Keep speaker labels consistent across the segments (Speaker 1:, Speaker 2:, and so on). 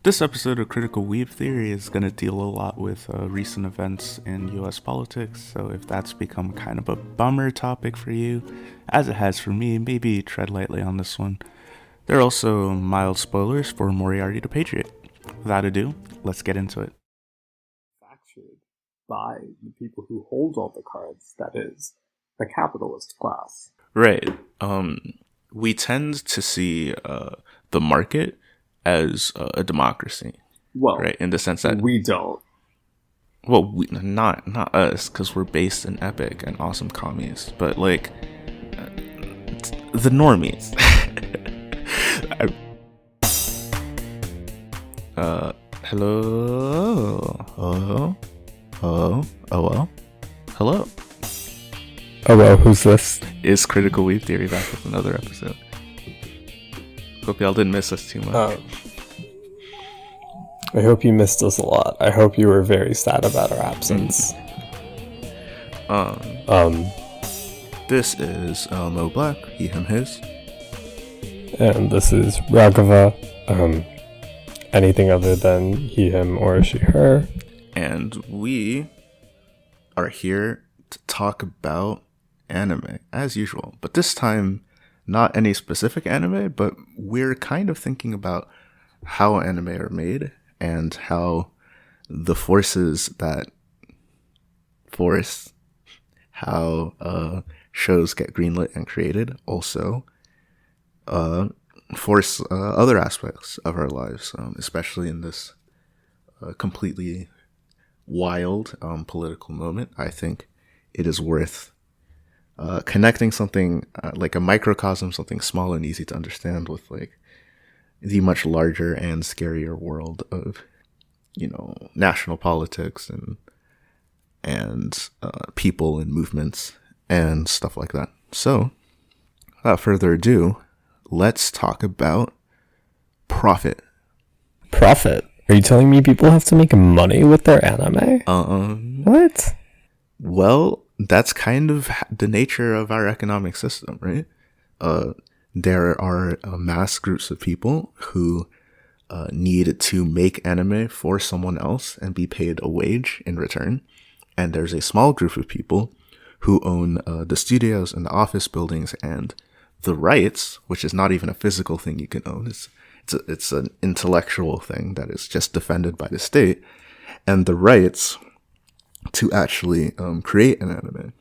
Speaker 1: This episode of Critical Weeb Theory is going to deal a lot with recent events in US politics, so if that's become kind of a bummer topic for you, as it has for me, maybe tread lightly on this one. There are also mild spoilers for Moriarty the Patriot. Without ado, let's get into it.
Speaker 2: Manufactured by the people who hold all the cards, that is, the capitalist class.
Speaker 1: Right. We tend to see the market as a democracy.
Speaker 2: Well,
Speaker 1: right, in the sense that
Speaker 2: we don't.
Speaker 1: Well, not us, because we're based in epic and awesome commies, but like the normies. Hello. Hello.
Speaker 2: Hello, who's this?
Speaker 1: It's Critical Weeb Theory back with another episode. Hope y'all didn't miss us too much.
Speaker 2: I hope you missed us a lot. I hope you were very sad about our absence.
Speaker 1: This is Mo Black, he, him, his.
Speaker 2: And this is Raghava. Anything other than he, him, or she, her.
Speaker 1: And we are here to talk about anime, as usual. But this time, not any specific anime, but we're kind of thinking about how anime are made and how the forces that force how shows get greenlit and created also force other aspects of our lives, especially in this completely wild political moment. I think it is worth connecting something like a microcosm, something small and easy to understand, with like the much larger and scarier world of, national politics and people and movements and stuff like that. So, without further ado, let's talk about profit.
Speaker 2: Profit? Are you telling me people have to make money with their anime? What?
Speaker 1: Well, that's kind of the nature of our economic system, right? There are mass groups of people who need to make anime for someone else and be paid a wage in return. And there's a small group of people who own the studios and the office buildings and the rights, which is not even a physical thing you can own. It's an intellectual thing that is just defended by the state, and the rights to actually create an anime.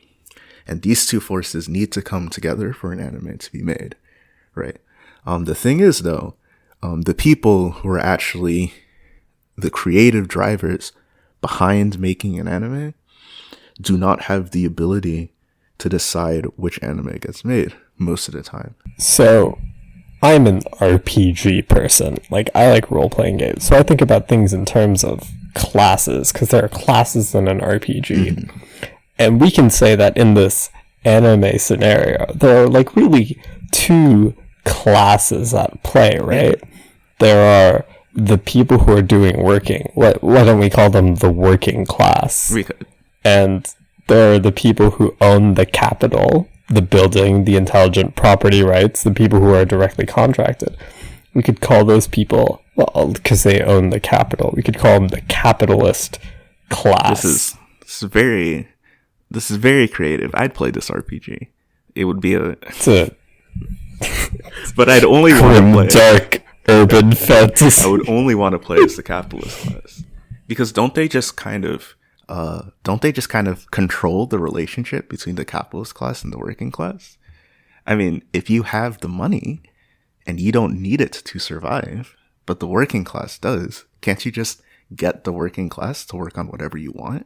Speaker 1: And these two forces need to come together for an anime to be made, right? The thing is, though, the people who are actually the creative drivers behind making an anime do not have the ability to decide which anime gets made most of the time.
Speaker 2: So, I'm an RPG person. Like, I like role-playing games. So I think about things in terms of classes, because there are classes in an RPG. Mm-hmm. And we can say that in this anime scenario, there are like really two classes at play, right? There are the people who are doing working. Why don't we call them the working class?
Speaker 1: We could.
Speaker 2: And there are the people who own the capital, the building, the intelligent property rights, the people who are directly contracted. We could call those people, well, because they own the capital, we could call them the capitalist class.
Speaker 1: This is very creative. I'd play this RPG. It would be but I'd only want to play
Speaker 2: dark urban fantasy.
Speaker 1: I would only want to play as the capitalist class, because don't they just kind of control the relationship between the capitalist class and the working class? I mean, if you have the money and you don't need it to survive, but the working class does, can't you just get the working class to work on whatever you want?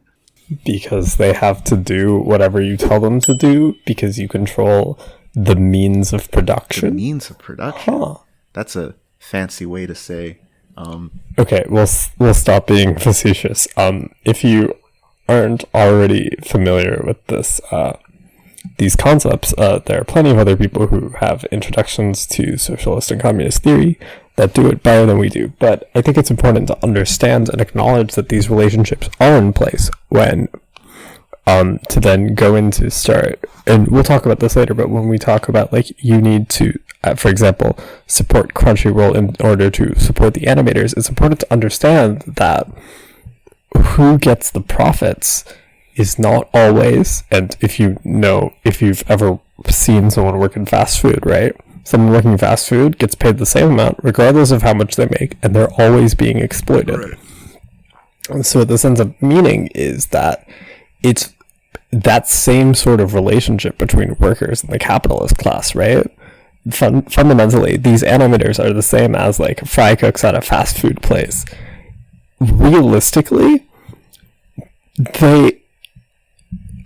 Speaker 2: Because they have to do whatever you tell them to do, because you control the means of production.
Speaker 1: The means of production.
Speaker 2: Huh.
Speaker 1: That's a fancy way to say.
Speaker 2: Okay, we'll stop being facetious. If you aren't already familiar with these concepts, there are plenty of other people who have introductions to socialist and communist theory that do it better than we do. But I think it's important to understand and acknowledge that these relationships are in place when to then go into start, and we'll talk about this later, but when we talk about like you need to, for example, support Crunchyroll in order to support the animators, it's important to understand that who gets the profits is not always, and if you've ever seen someone work in fast food, right? Someone working in fast food gets paid the same amount regardless of how much they make, and they're always being exploited. Right. And so the sense of meaning is that it's that same sort of relationship between workers and the capitalist class, right? Fundamentally, these animators are the same as like fry cooks at a fast food place. Realistically,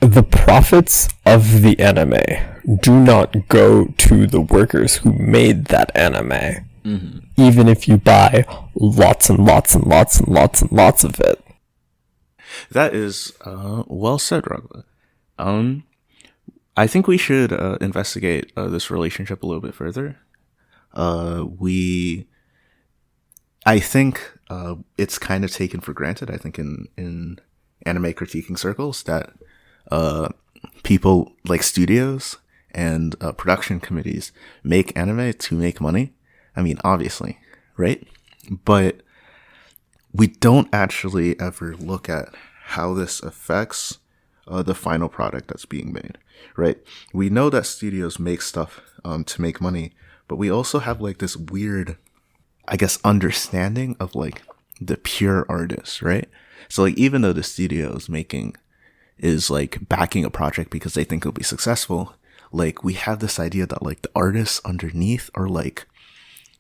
Speaker 2: the profits of the anime do not go to the workers who made that anime, even if you buy lots and lots and lots and lots and lots of it.
Speaker 1: That is well said, Ragla. I think we should investigate this relationship a little bit further. I think it's kind of taken for granted, I think, in anime critiquing circles that people like studios and production committees make anime to make money. I mean, obviously, right? But we don't actually ever look at how this affects the final product that's being made, right? We know that studios make stuff to make money, but we also have like this weird, I guess, understanding of like the pure artist, right? So like even though the studio is like backing a project because they think it'll be successful, like we have this idea that like the artists underneath are like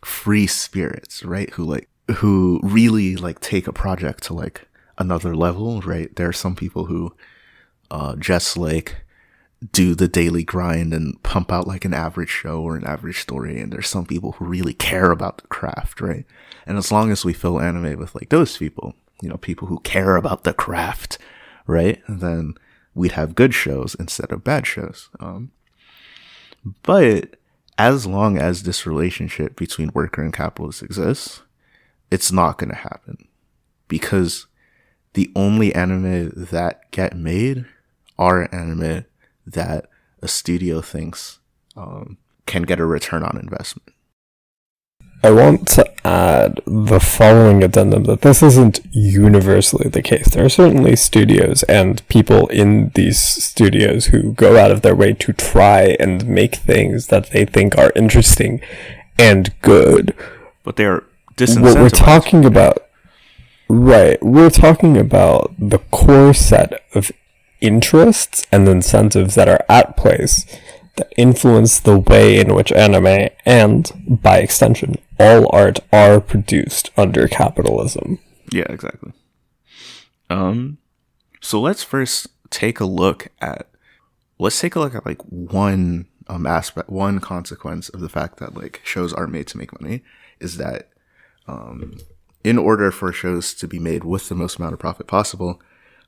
Speaker 1: free spirits, right? Who really like take a project to like another level, right? There are some people who just like do the daily grind and pump out like an average show or an average story, and there's some people who really care about the craft, right? And as long as we fill anime with like those people, you know, people who care about the craft, right, then we'd have good shows instead of bad shows. But as long as this relationship between worker and capitalist exists, it's not going to happen, because the only anime that get made are anime that a studio thinks can get a return on investment.
Speaker 2: I want to add the following addendum, that this isn't universally the case. There are certainly studios and people in these studios who go out of their way to try and make things that they think are interesting and good.
Speaker 1: But they are disincentivized.
Speaker 2: What we're talking about, right, we're talking about the core set of interests and incentives that are at place that influence the way in which anime and, by extension, all art are produced under capitalism.
Speaker 1: Yeah, exactly. So let's first take a look at like one aspect, one consequence of the fact that like shows are made to make money is that in order for shows to be made with the most amount of profit possible,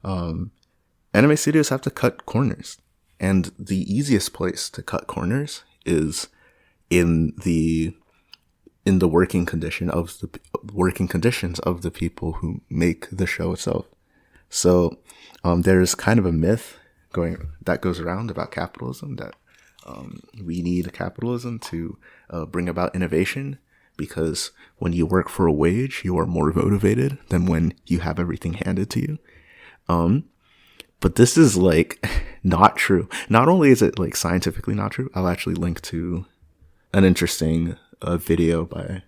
Speaker 1: anime studios have to cut corners. And the easiest place to cut corners is in the working conditions of the people who make the show itself. So there's kind of a myth that goes around about capitalism, that we need capitalism to bring about innovation, because when you work for a wage, you are more motivated than when you have everything handed to you. But this is like not true. Not only is it like scientifically not true, I'll actually link to an interesting video by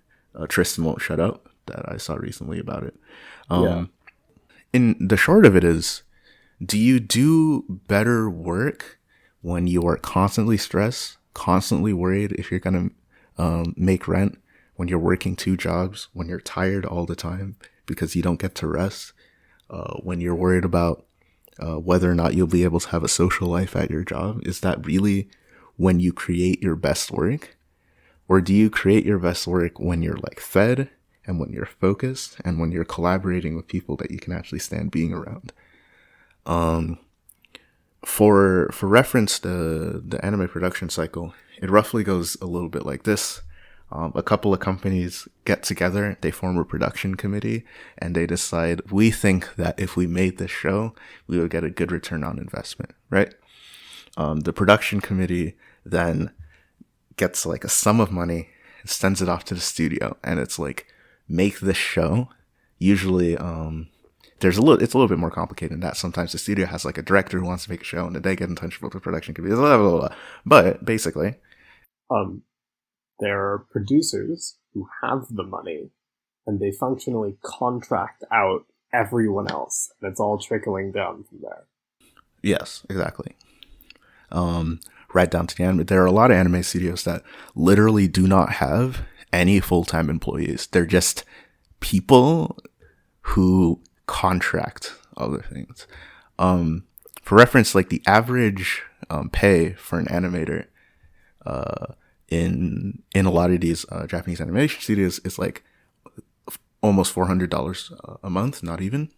Speaker 1: Tristan Won't Shut Up that I saw recently about it. In the short of it is, do you do better work when you are constantly stressed, constantly worried if you're going to make rent, when you're working 2 jobs, when you're tired all the time because you don't get to rest, when you're worried about whether or not you'll be able to have a social life at your job? Is that really when you create your best work? Or do you create your best work when you're like fed, and when you're focused, and when you're collaborating with people that you can actually stand being around? For reference, the anime production cycle, it roughly goes a little bit like this. A couple of companies get together, they form a production committee, and they decide, we think that if we made this show, we would get a good return on investment, right? The production committee then gets like a sum of money, sends it off to the studio, and it's like, make this show. Usually, it's a little bit more complicated than that. Sometimes the studio has like a director who wants to make a show, and then they get in touch with the production committee, blah, blah, blah. But basically,
Speaker 2: there are producers who have the money, and they functionally contract out everyone else, and it's all trickling down from there.
Speaker 1: Yes, exactly. Right down to the anime. There are a lot of anime studios that literally do not have any full-time employees. They're just people who contract other things. For reference, like the average pay for an animator in a lot of these Japanese animation studios is like almost $400 a month, not even.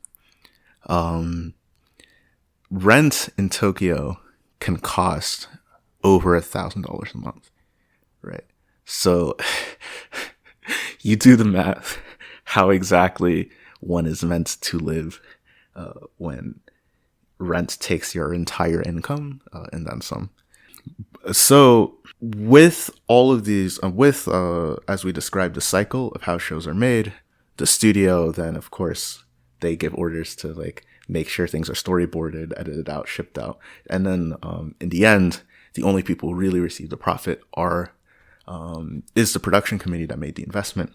Speaker 1: Rent in Tokyo can cost over $1,000 a month, right? So you do the math, how exactly one is meant to live when rent takes your entire income and then some. So with all of these, as we described the cycle of how shows are made, the studio then, of course, they give orders to like make sure things are storyboarded, edited out, shipped out. And then in the end, the only people who really receive the profit is the production committee that made the investment,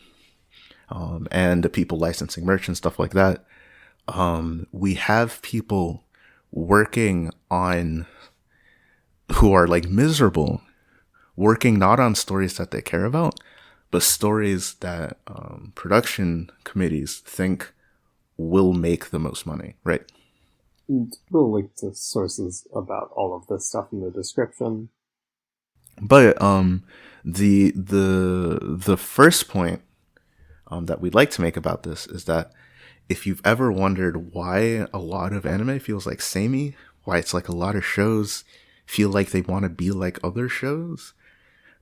Speaker 1: and the people licensing merch and stuff like that. We have people working on who are like miserable, working not on stories that they care about, but stories that production committees think will make the most money, right?
Speaker 2: We'll link to sources about all of this stuff in the description.
Speaker 1: But the first point that we'd like to make about this is that if you've ever wondered why a lot of anime feels like samey, why it's like a lot of shows feel like they want to be like other shows,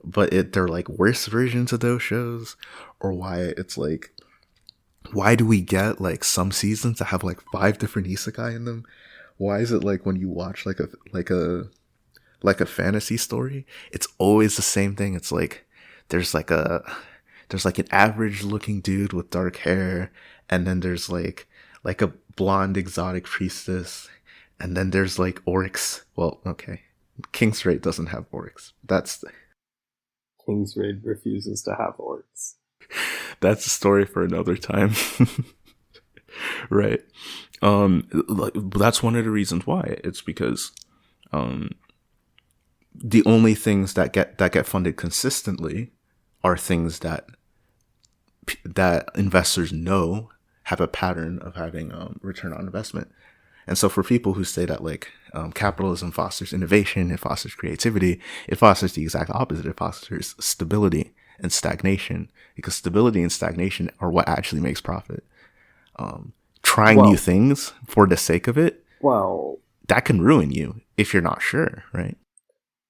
Speaker 1: but they're like worse versions of those shows, or why it's like, why do we get like some seasons that have like 5 different isekai in them? Why is it like when you watch like a fantasy story, it's always the same thing? It's like there's like an average looking dude with dark hair, and then there's like a blonde exotic priestess, and then there's like orcs. Well, okay, King's Raid doesn't have orcs.
Speaker 2: King's Raid refuses to have orcs.
Speaker 1: That's a story for another time. Right. That's one of the reasons why. It's because the only things that get funded consistently are things that investors know have a pattern of having return on investment. And so for people who say that like capitalism fosters innovation, it fosters creativity, it fosters the exact opposite. It fosters stability and stagnation, because stability and stagnation are what actually makes profit. Trying new things for the sake of it, that can ruin you if you're not sure, right?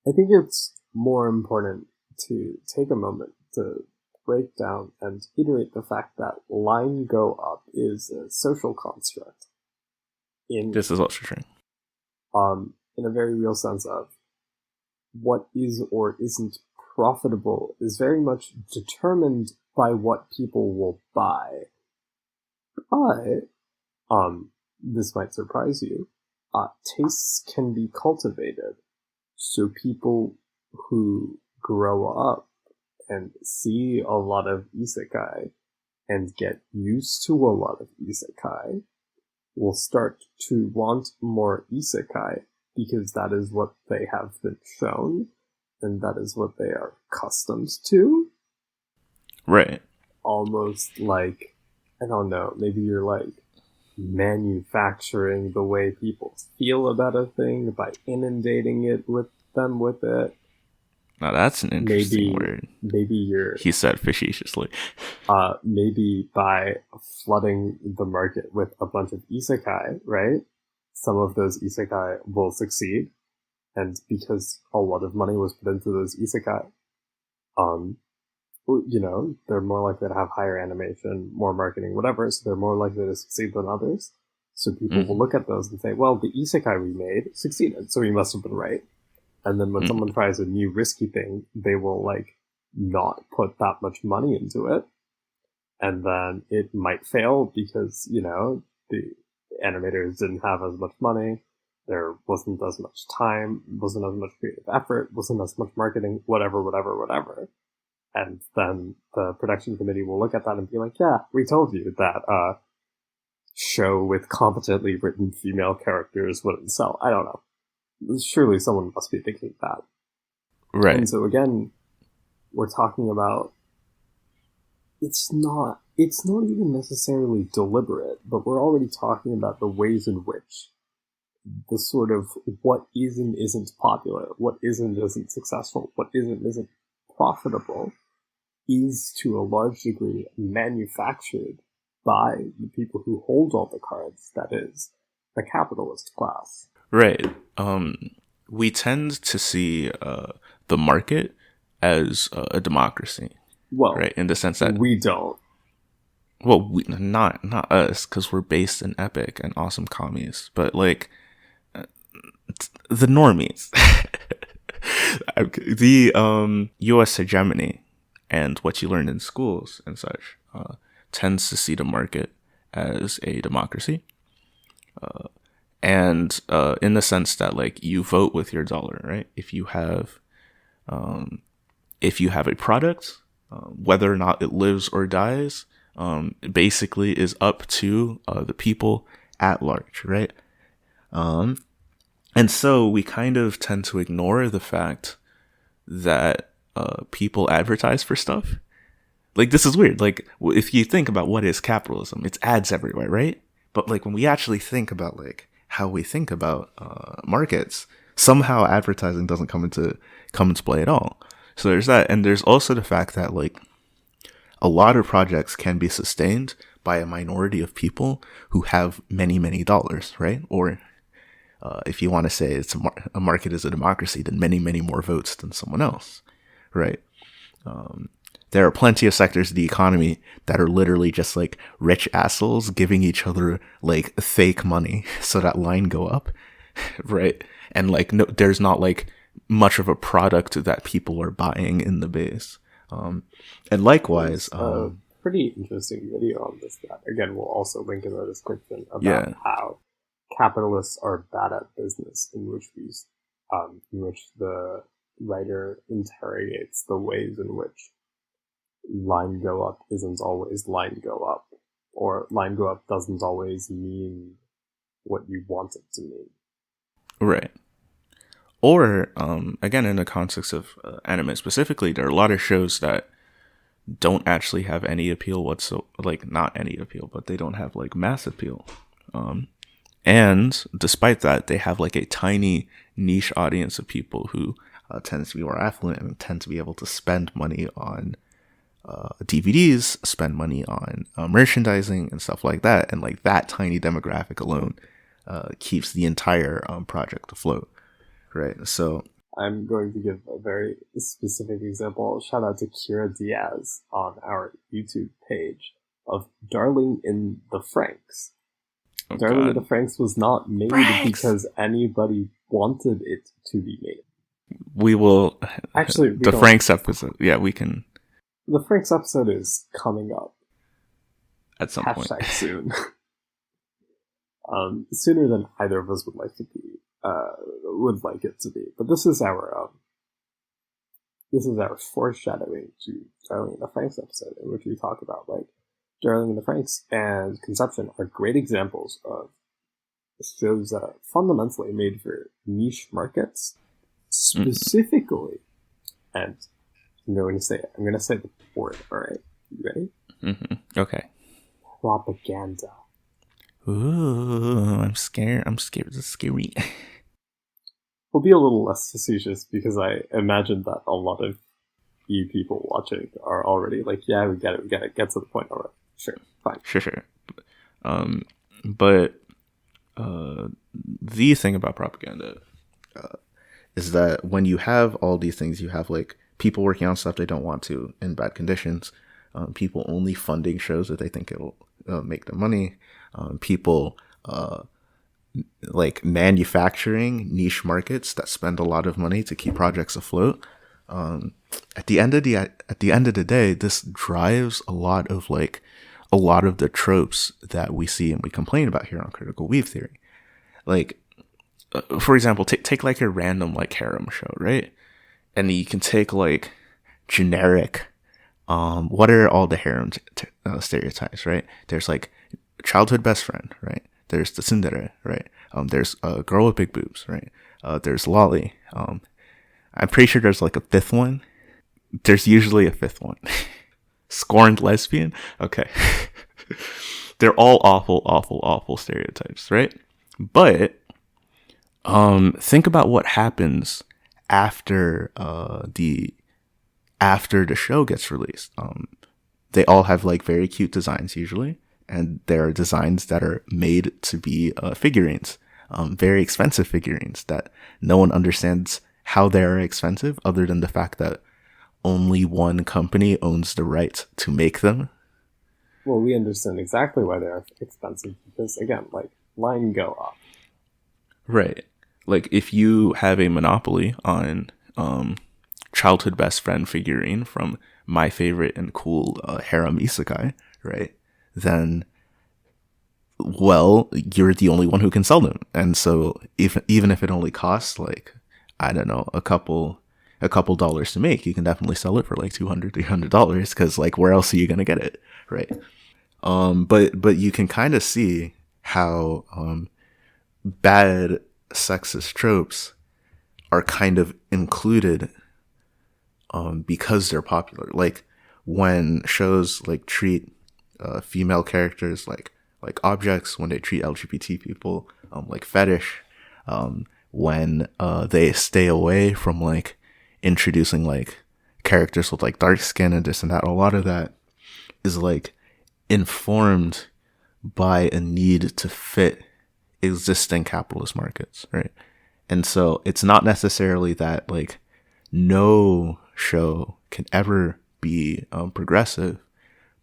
Speaker 2: I think it's more important to take a moment to break down and iterate the fact that line go up is a social construct.
Speaker 1: This is also true.
Speaker 2: In a very real sense of what is or isn't profitable is very much determined by what people will buy. But, this might surprise you, tastes can be cultivated. So people who grow up and see a lot of isekai and get used to a lot of isekai will start to want more isekai because that is what they have been shown and that is what they are accustomed to.
Speaker 1: Right.
Speaker 2: Almost like, I don't know, maybe you're like manufacturing the way people feel about a thing by inundating it with it.
Speaker 1: Now that's an interesting word.
Speaker 2: Maybe
Speaker 1: he said facetiously.
Speaker 2: Maybe by flooding the market with a bunch of isekai, right? Some of those isekai will succeed, and because a lot of money was put into those isekai, they're more likely to have higher animation, more marketing, whatever, so they're more likely to succeed than others. So people will look at those and say, well, the isekai we made succeeded, so we must have been right. And then when someone tries a new risky thing, they will, like, not put that much money into it. And then it might fail because, the animators didn't have as much money, there wasn't as much time, wasn't as much creative effort, wasn't as much marketing, whatever. And then the production committee will look at that and be like, yeah, we told you that show with competently written female characters wouldn't sell. I don't know. Surely someone must be thinking that.
Speaker 1: Right.
Speaker 2: And so again, we're talking about it's not even necessarily deliberate, but we're already talking about the ways in which the sort of what isn't popular, what isn't successful, what isn't profitable is to a large degree manufactured by the people who hold all the cards, that is, the capitalist class.
Speaker 1: Right. We tend to see the market as a democracy.
Speaker 2: Well,
Speaker 1: right, in the sense that
Speaker 2: we don't.
Speaker 1: Well, not us, because we're based in Epic and awesome commies, but like the normies, the U.S. hegemony and what you learn in schools and such tends to see the market as a democracy, and in the sense that like you vote with your dollar, right? If you have a product, whether or not it lives or dies, basically is up to the people at large, right? And so we kind of tend to ignore the fact that people advertise for stuff. Like, this is weird. Like, if you think about what is capitalism, it's ads everywhere, right? But like when we actually think about like how we think about markets, somehow advertising doesn't come into play at all. So there's that, and there's also the fact that like a lot of projects can be sustained by a minority of people who have many, many dollars, right? Or if you want to say it's a market is a democracy, then many, many more votes than someone else, right? There are plenty of sectors of the economy that are literally just like rich assholes giving each other like fake money so that line go up, right? And like no, there's not like much of a product that people are buying in the base. And likewise,
Speaker 2: a pretty interesting video on this that again we'll also link in the description about how capitalists are bad at business, in which the writer interrogates the ways in which line go up isn't always line go up, or line go up doesn't always mean what you want it to mean. Right.
Speaker 1: Or, again, in the context of anime specifically, there are a lot of shows that don't actually have any appeal whatsoever. Like, not any appeal, but they don't have, like, mass appeal. And despite that, they have, like, a tiny niche audience of people who tend to be more affluent and tend to be able to spend money on DVDs, spend money on merchandising and stuff like that. And, like, that tiny demographic alone keeps the entire project afloat. Right, so
Speaker 2: I'm going to give a very specific example. Shout out to Kira Diaz on our YouTube page of Darling in the Franxx.
Speaker 1: Oh,
Speaker 2: Darling
Speaker 1: God.
Speaker 2: in the Franxx was not made because anybody wanted it to be made.
Speaker 1: We will
Speaker 2: actually
Speaker 1: the Franxx episode. Yeah, we can.
Speaker 2: The Franxx episode is coming up
Speaker 1: At some point.
Speaker 2: Soon. Sooner than either of us would like it to be. But this is our foreshadowing to Darling in the Franxx episode, in which we talk about like Darling in the Franxx and Conception are great examples of shows that are fundamentally made for niche markets, specifically. And I'm going to say it. I'm going to say the word. All right, you ready?
Speaker 1: Mm-hmm. Okay.
Speaker 2: Propaganda.
Speaker 1: Ooh, I'm scared. This is scary.
Speaker 2: We'll be a little less facetious because I imagine that a lot of you people watching are already like, yeah, we get it, get to the point already. Sure, fine.
Speaker 1: Sure. But the thing about propaganda is that when you have all these things, you have like people working on stuff they don't want to in bad conditions, people only funding shows that they think it'll make them money, people like manufacturing niche markets that spend a lot of money to keep projects afloat. At the end of the day, this drives a lot of the tropes that we see and we complain about here on Critical Weave Theory. Like, for example, take like a random like harem show, right? And you can take like generic, what are all the harem stereotypes, right? There's like childhood best friend, right? There's the tsundere, right? There's a girl with big boobs, right? There's lolly. I'm pretty sure there's like a fifth one. There's usually a fifth one. Scorned lesbian? Okay. They're all awful stereotypes, right? But think about what happens after the show gets released. They all have like very cute designs usually, and there are designs that are made to be figurines, very expensive figurines that no one understands how they are expensive other than the fact that only one company owns the right to make them.
Speaker 2: Well, we understand exactly why they're expensive because, again, like, line go up.
Speaker 1: Right. Like, if you have a monopoly on childhood best friend figurine from my favorite and cool harem isekai, right, then, well, you're the only one who can sell them. And so even if it only costs, like, I don't know, a couple dollars to make, you can definitely sell it for like $200-$300 because, like, where else are you going to get it, right? But you can kind of see how bad sexist tropes are kind of included because they're popular. Like when shows like treat female characters like objects, when they treat LGBT people like fetish, when they stay away from like introducing like characters with like dark skin and this and that. A lot of that is like informed by a need to fit existing capitalist markets, right? And so it's not necessarily that like no show can ever be progressive,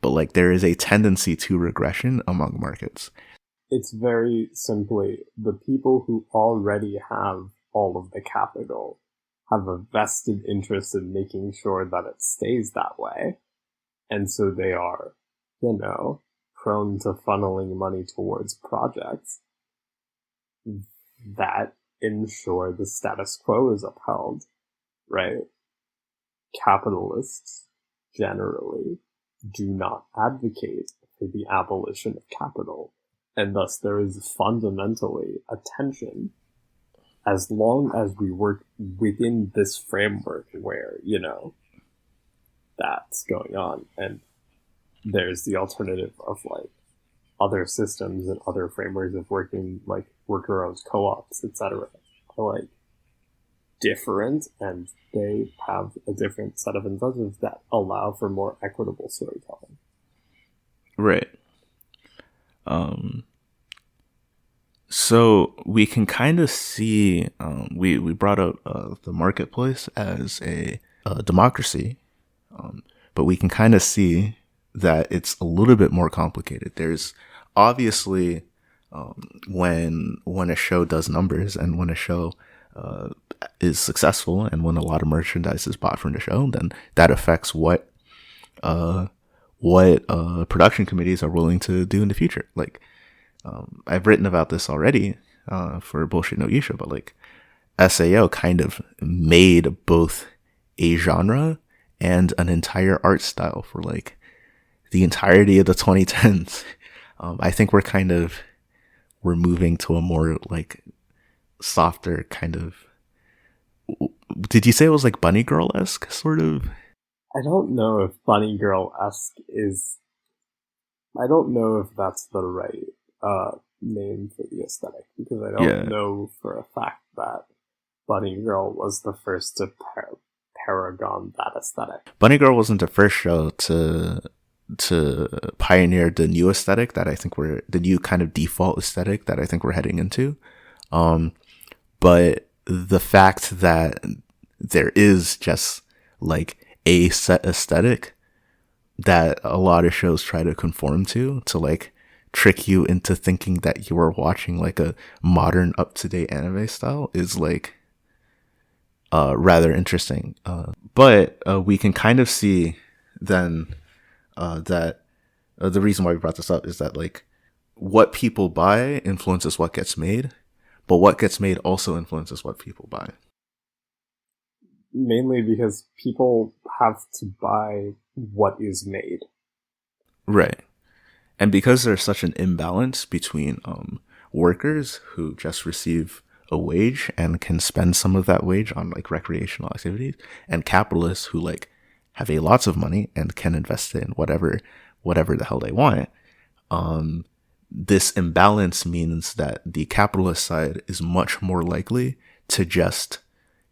Speaker 1: but like there is a tendency to regression among markets.
Speaker 2: It's very simply the people who already have all of the capital have a vested interest in making sure that it stays that way. And so they are, prone to funneling money towards projects that ensure the status quo is upheld, right? Capitalists generally do not advocate for the abolition of capital, and thus there is fundamentally a tension as long as we work within this framework where, that's going on. And there's the alternative of like other systems and other frameworks of working, like worker-owned co-ops, etc. are like different, and they have a different set of incentives that allow for more equitable storytelling.
Speaker 1: Right. So we can kind of see, we brought up the marketplace as a democracy, but we can kind of see that it's a little bit more complicated. There's obviously when a show does numbers and when a show is successful and when a lot of merchandise is bought from the show, then that affects what production committees are willing to do in the future. Like I've written about this already for Bullshit No Yusha, but like SAO kind of made both a genre and an entire art style for like the entirety of the 2010s. I think we're moving to a more like softer kind of. Did you say it was like Bunny Girl-esque sort of?
Speaker 2: I don't know if Bunny Girl-esque is. I don't know if that's the right name for the aesthetic, because I don't know for a fact that Bunny Girl was the first to paragon that aesthetic.
Speaker 1: Bunny Girl wasn't the first show to pioneer the new aesthetic that I think the new kind of default aesthetic that I think we're heading into. But the fact that there is just like a set aesthetic that a lot of shows try to conform to like trick you into thinking that you are watching like a modern up-to-date anime style is like rather interesting. But we can kind of see then that the reason why we brought this up is that like what people buy influences what gets made, but what gets made also influences what people buy.
Speaker 2: Mainly because people have to buy what is made.
Speaker 1: Right. And because there's such an imbalance between workers who just receive a wage and can spend some of that wage on like recreational activities, and capitalists who like have a lots of money and can invest it in whatever the hell they want, this imbalance means that the capitalist side is much more likely to just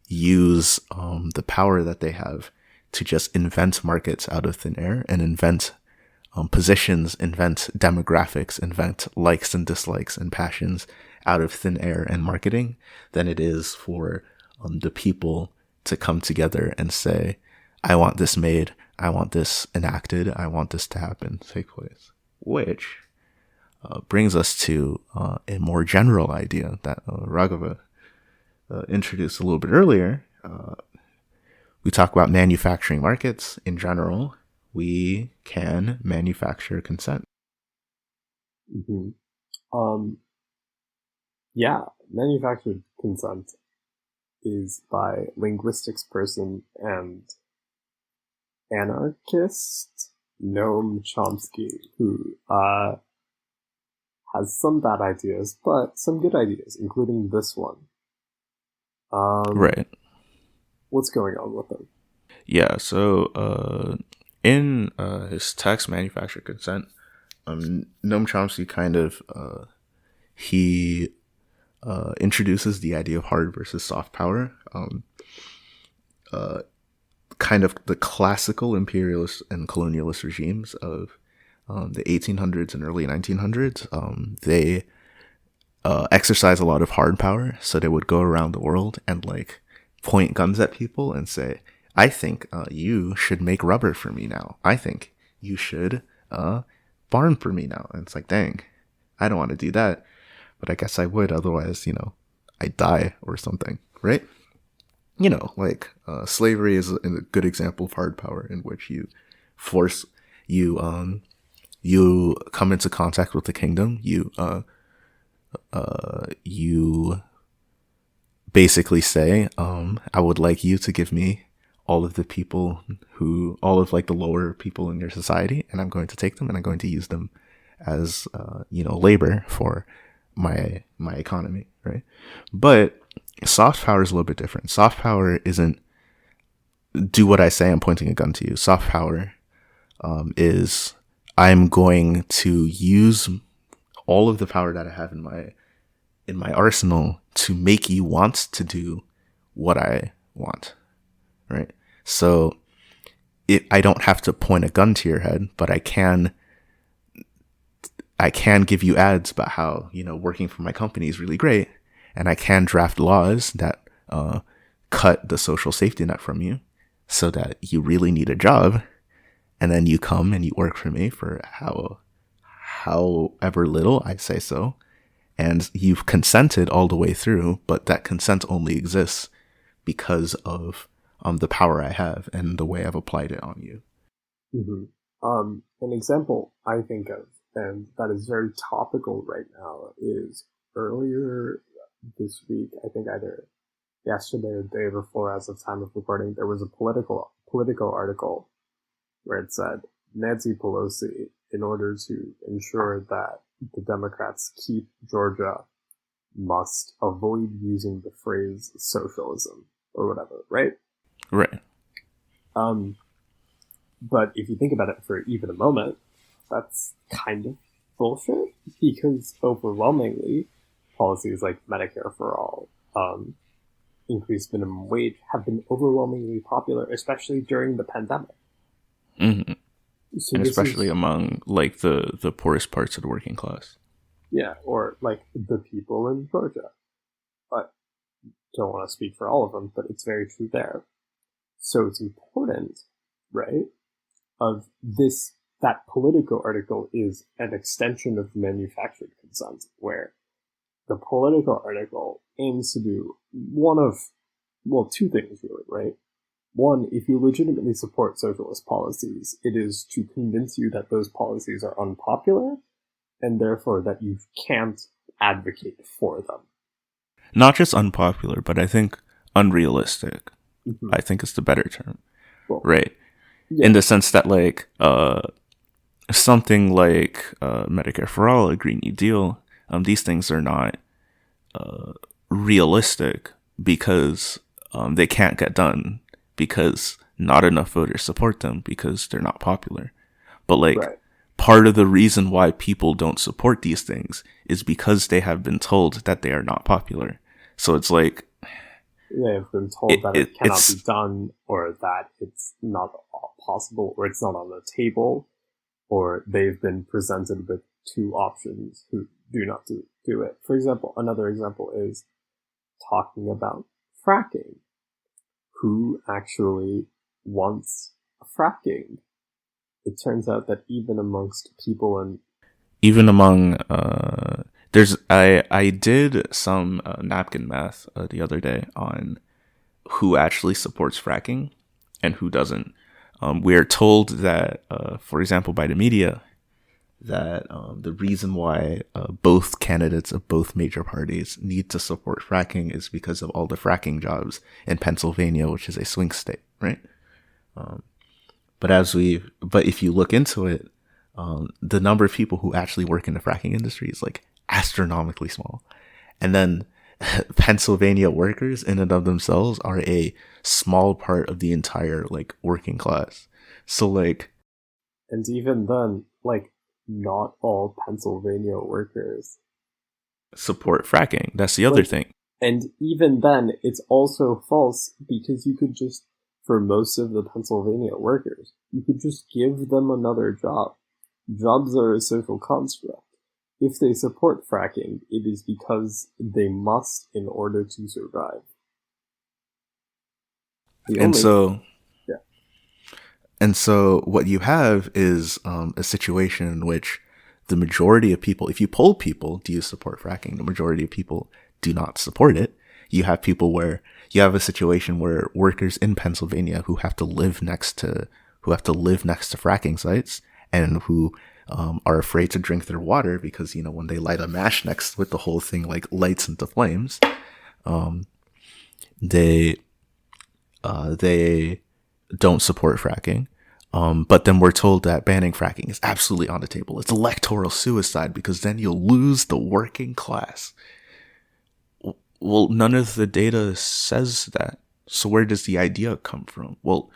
Speaker 1: use the power that they have to just invent markets out of thin air and invent positions, invent demographics, invent likes and dislikes and passions out of thin air and marketing than it is for the people to come together and say, I want this made, I want this enacted, I want this to happen, take place. Which brings us to a more general idea that Raghava introduced a little bit earlier. We talk about manufacturing markets in general. We can manufacture consent.
Speaker 2: Mm-hmm. Yeah, manufactured consent is by linguistics person and anarchist Noam Chomsky, who has some bad ideas, but some good ideas, including this one.
Speaker 1: Right.
Speaker 2: What's going on with him?
Speaker 1: Yeah, so in his text, Manufactured Consent, Noam Chomsky kind of, he introduces the idea of hard versus soft power, kind of the classical imperialist and colonialist regimes of the 1800s and early 1900s. They exercise a lot of hard power, so they would go around the world and like point guns at people and say, I think you should make rubber for me now. I think you should farm for me now. And it's like, dang, I don't want to do that, but I guess I would. Otherwise, I'd die or something, right? Slavery is a good example of hard power in which you force, you come into contact with the kingdom. You basically say, I would like you to give me all of like the lower people in your society, and I'm going to take them and I'm going to use them as, labor for my economy. Right. But soft power is a little bit different. Soft power isn't do what I say, I'm pointing a gun to you. Soft power, is I'm going to use all of the power that I have in my arsenal to make you want to do what I want, right? So I don't have to point a gun to your head, but I can give you ads about how, working for my company is really great, and I can draft laws that cut the social safety net from you so that you really need a job, and then you come and you work for me for however little I say so, and you've consented all the way through, but that consent only exists because of the power I have and the way I've applied it on you.
Speaker 2: Mm-hmm. An example I think of, and that is very topical right now, is earlier this week, I think either yesterday or the day before, as of time of recording, there was a Politico article where it said Nancy Pelosi, in order to ensure that the Democrats keep Georgia, must avoid using the phrase socialism or whatever, right?
Speaker 1: Right.
Speaker 2: But if you think about it for even a moment, that's kind of bullshit, because overwhelmingly policies like Medicare for all, increased minimum wage have been overwhelmingly popular, especially during the pandemic.
Speaker 1: Mm-hmm. So and especially among like the poorest parts of the working class.
Speaker 2: Yeah, or like the people in Georgia. But don't want to speak for all of them, but it's very true there. So it's important, right, of this, that Politico article is an extension of manufactured consent, where the Politico article aims to do two things really, right? One, if you legitimately support socialist policies, it is to convince you that those policies are unpopular, and therefore that you can't advocate for them.
Speaker 1: Not just unpopular, but I think unrealistic. Mm-hmm. I think is the better term. Well, right. Yeah. In the sense that, like, something like Medicare for All, a Green New Deal, these things are not realistic because they can't get done because not enough voters support them because they're not popular. But, like, right. Part of the reason why people don't support these things is because they have been told that they are not popular. So it's like,
Speaker 2: they have been told that it cannot be done, or that it's not possible, or it's not on the table, or they've been presented with two options who do not do it. For example, another example is talking about fracking. Who actually wants fracking? It turns out that even amongst people and
Speaker 1: I did some napkin math the other day on who actually supports fracking and who doesn't. We're told that, for example, by the media, that the reason why both candidates of both major parties need to support fracking is because of all the fracking jobs in Pennsylvania, which is a swing state, right? But if you look into it, the number of people who actually work in the fracking industry is like astronomically small. And then Pennsylvania workers in and of themselves are a small part of the entire, like, working class. So, like,
Speaker 2: and even then, like, not all Pennsylvania workers
Speaker 1: support fracking. That's the other thing.
Speaker 2: And even then, it's also false, because you could just, for most of the Pennsylvania workers, you could just give them another job. Jobs are a social construct. If they support fracking, it is because they must in order to survive.
Speaker 1: And so what you have is a situation in which the majority of people, if you poll people, do you support fracking? The majority of people do not support it. You have a situation where workers in Pennsylvania who have to live next to fracking sites, and who are afraid to drink their water because, you know, when they light a match next with the whole thing, like, lights into flames, they don't support fracking. But then we're told that banning fracking is absolutely on the table. It's electoral suicide because then you'll lose the working class. Well, none of the data says that. So where does the idea come from? Well,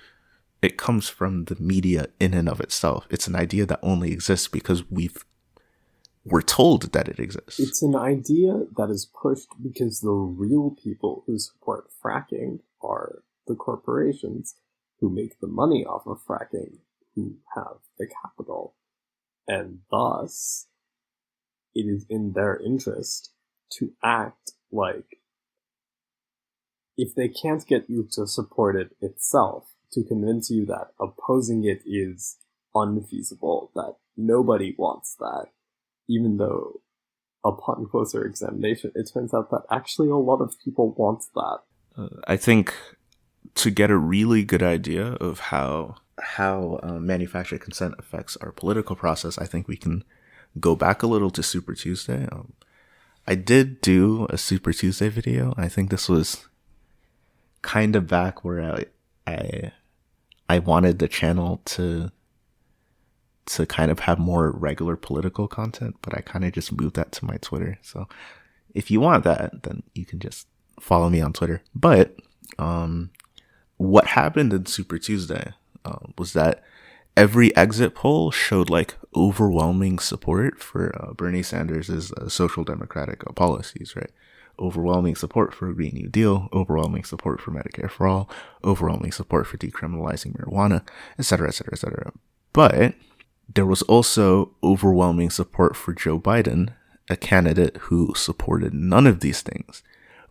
Speaker 1: it comes from the media in and of itself. It's an idea that only exists because we're told that it exists.
Speaker 2: It's an idea that is pushed because the real people who support fracking are the corporations who make the money off of fracking, who have the capital. And thus, it is in their interest to act like, if they can't get you to support it itself, to convince you that opposing it is unfeasible, that nobody wants that, even though upon closer examination, it turns out that actually a lot of people want that.
Speaker 1: I think to get a really good idea of how manufactured consent affects our political process, I think we can go back a little to Super Tuesday. I did do a Super Tuesday video. I think this was kind of back where I wanted the channel to kind of have more regular political content, but I kind of just moved that to my Twitter. So if you want that, then you can just follow me on Twitter. But what happened in Super Tuesday was that every exit poll showed, like, overwhelming support for Bernie Sanders' social democratic policies, right? Overwhelming support for a Green New Deal, overwhelming support for Medicare for All, overwhelming support for decriminalizing marijuana, etc., etc., etc. But there was also overwhelming support for Joe Biden, a candidate who supported none of these things,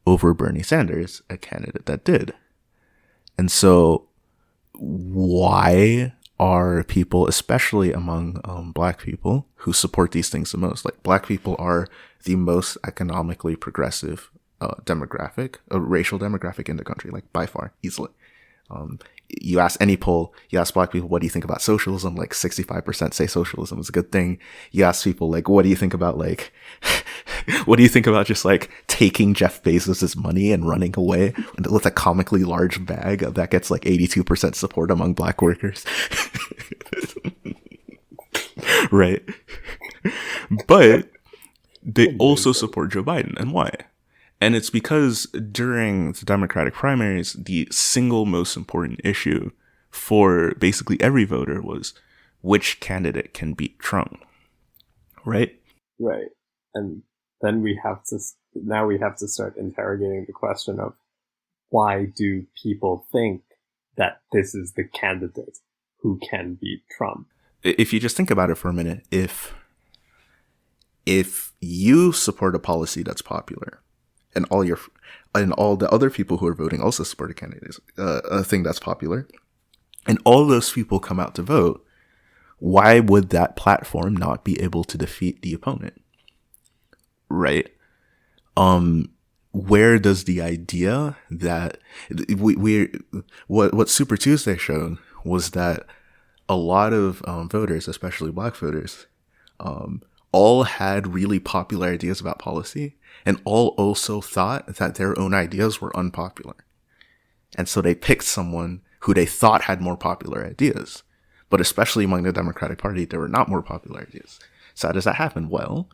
Speaker 1: over Bernie Sanders, a candidate that did. And so why are people, especially among black people, who support these things the most? Like, black people are the most economically progressive demographic, racial demographic in the country, like by far, easily. You ask any poll, you ask black people, what do you think about socialism? Like 65% say socialism is a good thing. You ask people, like, what do you think about, like, what do you think about just like taking Jeff Bezos' money and running away with a comically large bag that gets like 82% support among black workers? Right. But they also support Joe Biden. And why? And it's because during the Democratic primaries, the single most important issue for basically every voter was which candidate can beat Trump. Right?
Speaker 2: Right. And then we have to start interrogating the question of why do people think that this is the candidate who can beat Trump?
Speaker 1: If you just think about it for a minute, if you support a policy that's popular, and all the other people who are voting also support a candidate, a thing that's popular, and all those people come out to vote, why would that platform not be able to defeat the opponent? Right? Where does the idea that what Super Tuesday showed was that a lot of voters, especially black voters, all had really popular ideas about policy, and all also thought that their own ideas were unpopular. And so they picked someone who they thought had more popular ideas. But especially among the Democratic Party, there were not more popular ideas. So how does that happen? Well,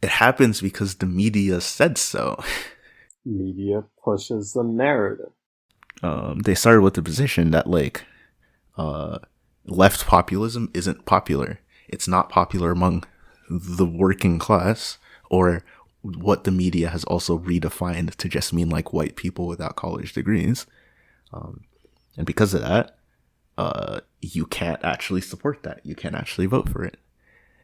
Speaker 1: it happens because the media said so.
Speaker 2: Media pushes the narrative.
Speaker 1: They started with the position that, like, left populism isn't popular. It's not popular among the working class, or what the media has also redefined to just mean like white people without college degrees. And because of that, you can't actually support that. You can't actually vote for it.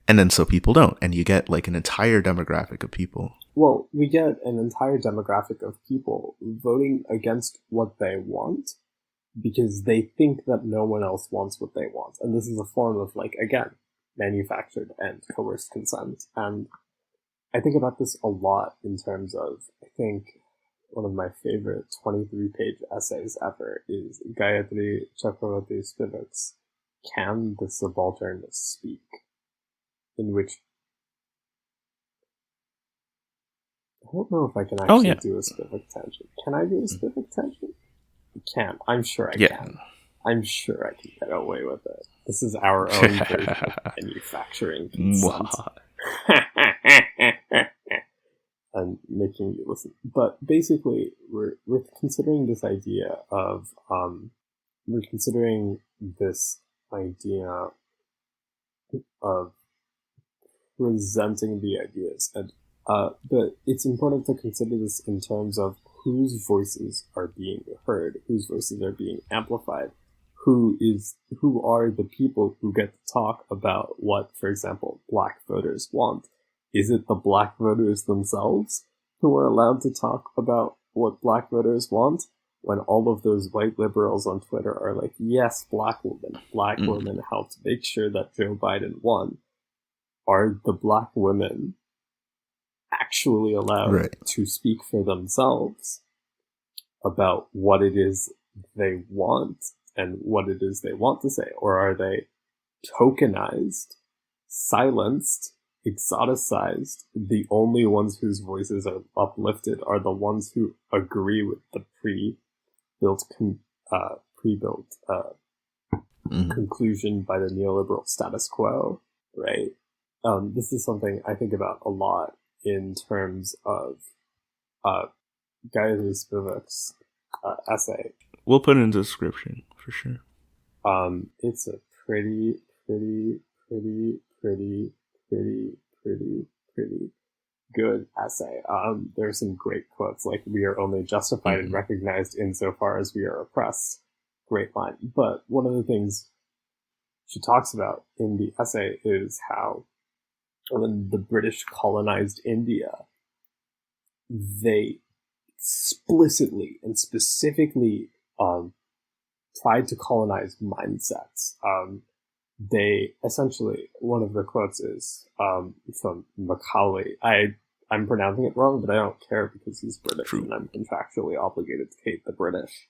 Speaker 1: And then so people don't. And you get like an entire demographic of people.
Speaker 2: Well, we get an entire demographic of people voting against what they want because they think that no one else wants what they want. And this is a form of, like, again, manufactured and coerced consent. And I think about this a lot in terms of, I think one of my favorite 23-page essays ever is Gayatri Chakravarti Spivak's Can the Subaltern Speak? In which I don't know if I can actually do a Spivak tangent. Can I do a Spivak tangent? I can. I'm sure I can. I'm sure I can get away with it. This is our own version of manufacturing consent. And making you listen. But basically, we're considering this idea of presenting the ideas, and but it's important to consider this in terms of whose voices are being heard, whose voices are being amplified, who are the people who get to talk about what, for example, black voters want. Is it the black voters themselves who are allowed to talk about what black voters want, when all of those white liberals on Twitter are like, yes, black women helped make sure that Joe Biden won? Are the black women actually allowed to speak for themselves about what it is they want and what it is they want to say? Or are they tokenized, silenced, exoticized? The only ones whose voices are uplifted are the ones who agree with the pre-built conclusion by the neoliberal status quo, right? This is something I think about a lot in terms of Gayatri Spivak's essay.
Speaker 1: We'll put it in the description for sure.
Speaker 2: It's a pretty good essay. There are some great quotes, like, "We are only justified and recognized insofar as we are oppressed." Great line. But one of the things she talks about in the essay is how when the British colonized India, they explicitly and specifically tried to colonize mindsets. They essentially, one of the quotes is from Macaulay. I'm pronouncing it wrong, but I don't care because he's British and I'm contractually obligated to hate the British.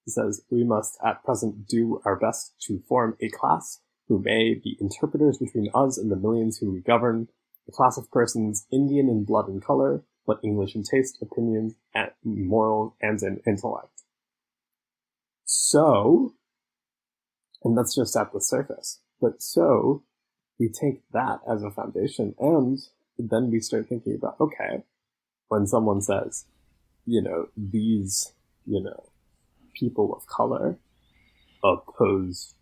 Speaker 2: He says, "We must at present do our best to form a class who may be interpreters between us and the millions whom we govern, a class of persons Indian in blood and color, but English in taste, opinions, and moral and in intellect." So, and that's just at the surface, but so we take that as a foundation, and then we start thinking about, okay, when someone says, these, people of color oppose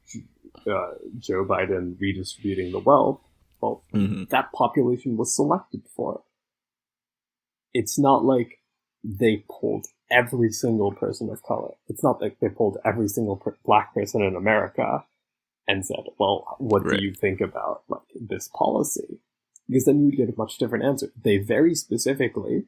Speaker 2: Joe Biden redistributing the wealth, well, that population was selected for. It's not like they pulled every single person of color. It's not like they pulled every single black person in America and said, well, what do you think about this policy? Because then you'd get a much different answer. They very specifically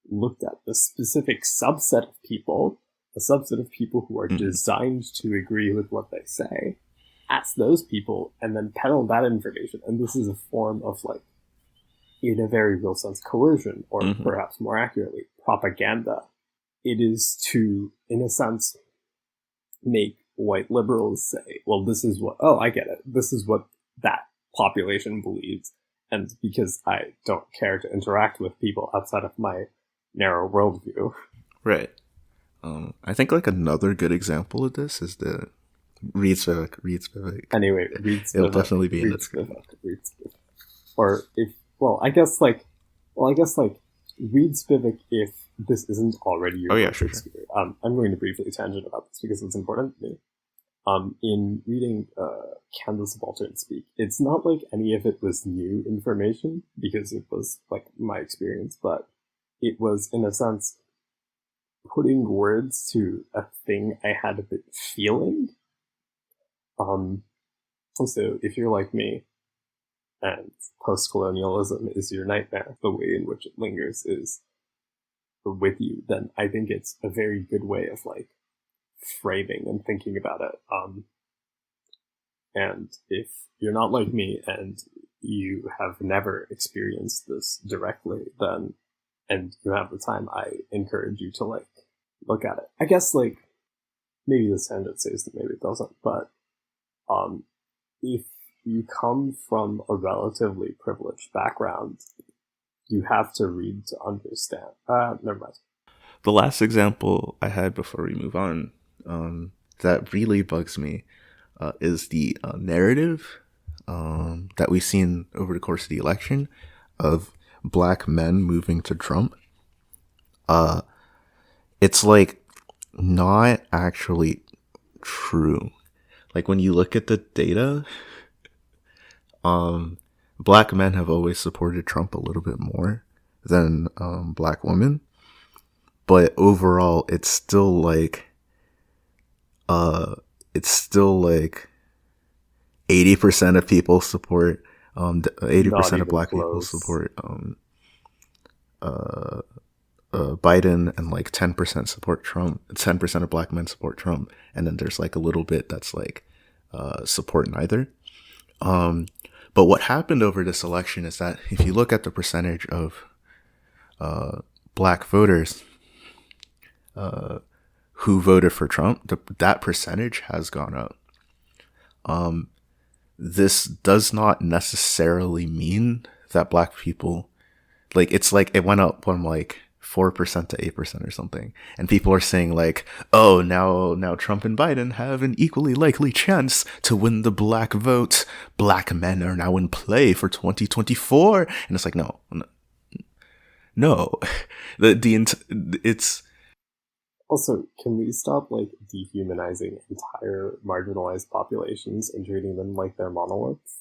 Speaker 2: looked at the specific subset of people, a subset of people who are designed to agree with what they say, ask those people, and then peddle that information. And this is a form of, in a very real sense, coercion, or perhaps more accurately, propaganda. It is to, in a sense, make white liberals say, well, this is what, I get it. This is what that population believes. And because I don't care to interact with people outside of my narrow worldview.
Speaker 1: Right. I think another good example of this is the Reed Spivak.
Speaker 2: Anyway, Reed Spivak.
Speaker 1: It'll definitely be in this.
Speaker 2: Or I guess Reed Spivak, if this isn't already your
Speaker 1: sure.
Speaker 2: I'm going to briefly tangent about this because it's important to me. In reading Can the Subaltern Speak, it's not like any of it was new information because it was my experience, but it was, in a sense, putting words to a thing I had been feeling. So if you're like me, and post-colonialism is your nightmare, the way in which it lingers is with you, then I think it's a very good way of framing and thinking about it. And if you're not like me and you have never experienced this directly, then, and you have the time, I encourage you to look at it. I guess maybe this tangent says that, maybe it doesn't, but if you come from a relatively privileged background, you have to read to understand. Never mind.
Speaker 1: The last example I had before we move on, that really bugs me, is the narrative that we've seen over the course of the election of black men moving to Trump. It's not actually true. When you look at the data, black men have always supported Trump a little bit more than black women, but overall it's still 80% of people support 80% of black people support Biden, and 10% support Trump. 10% of black men support Trump, and then there's a little bit that's support neither. But what happened over this election is that if you look at the percentage of black voters who voted for Trump, that percentage has gone up. This does not necessarily mean that black people, it went up from 4% to 8% or something. And people are saying oh, now Trump and Biden have an equally likely chance to win the black vote. Black men are now in play for 2024. And it's no. It's
Speaker 2: also, can we stop dehumanizing entire marginalized populations and treating them like they're monoliths?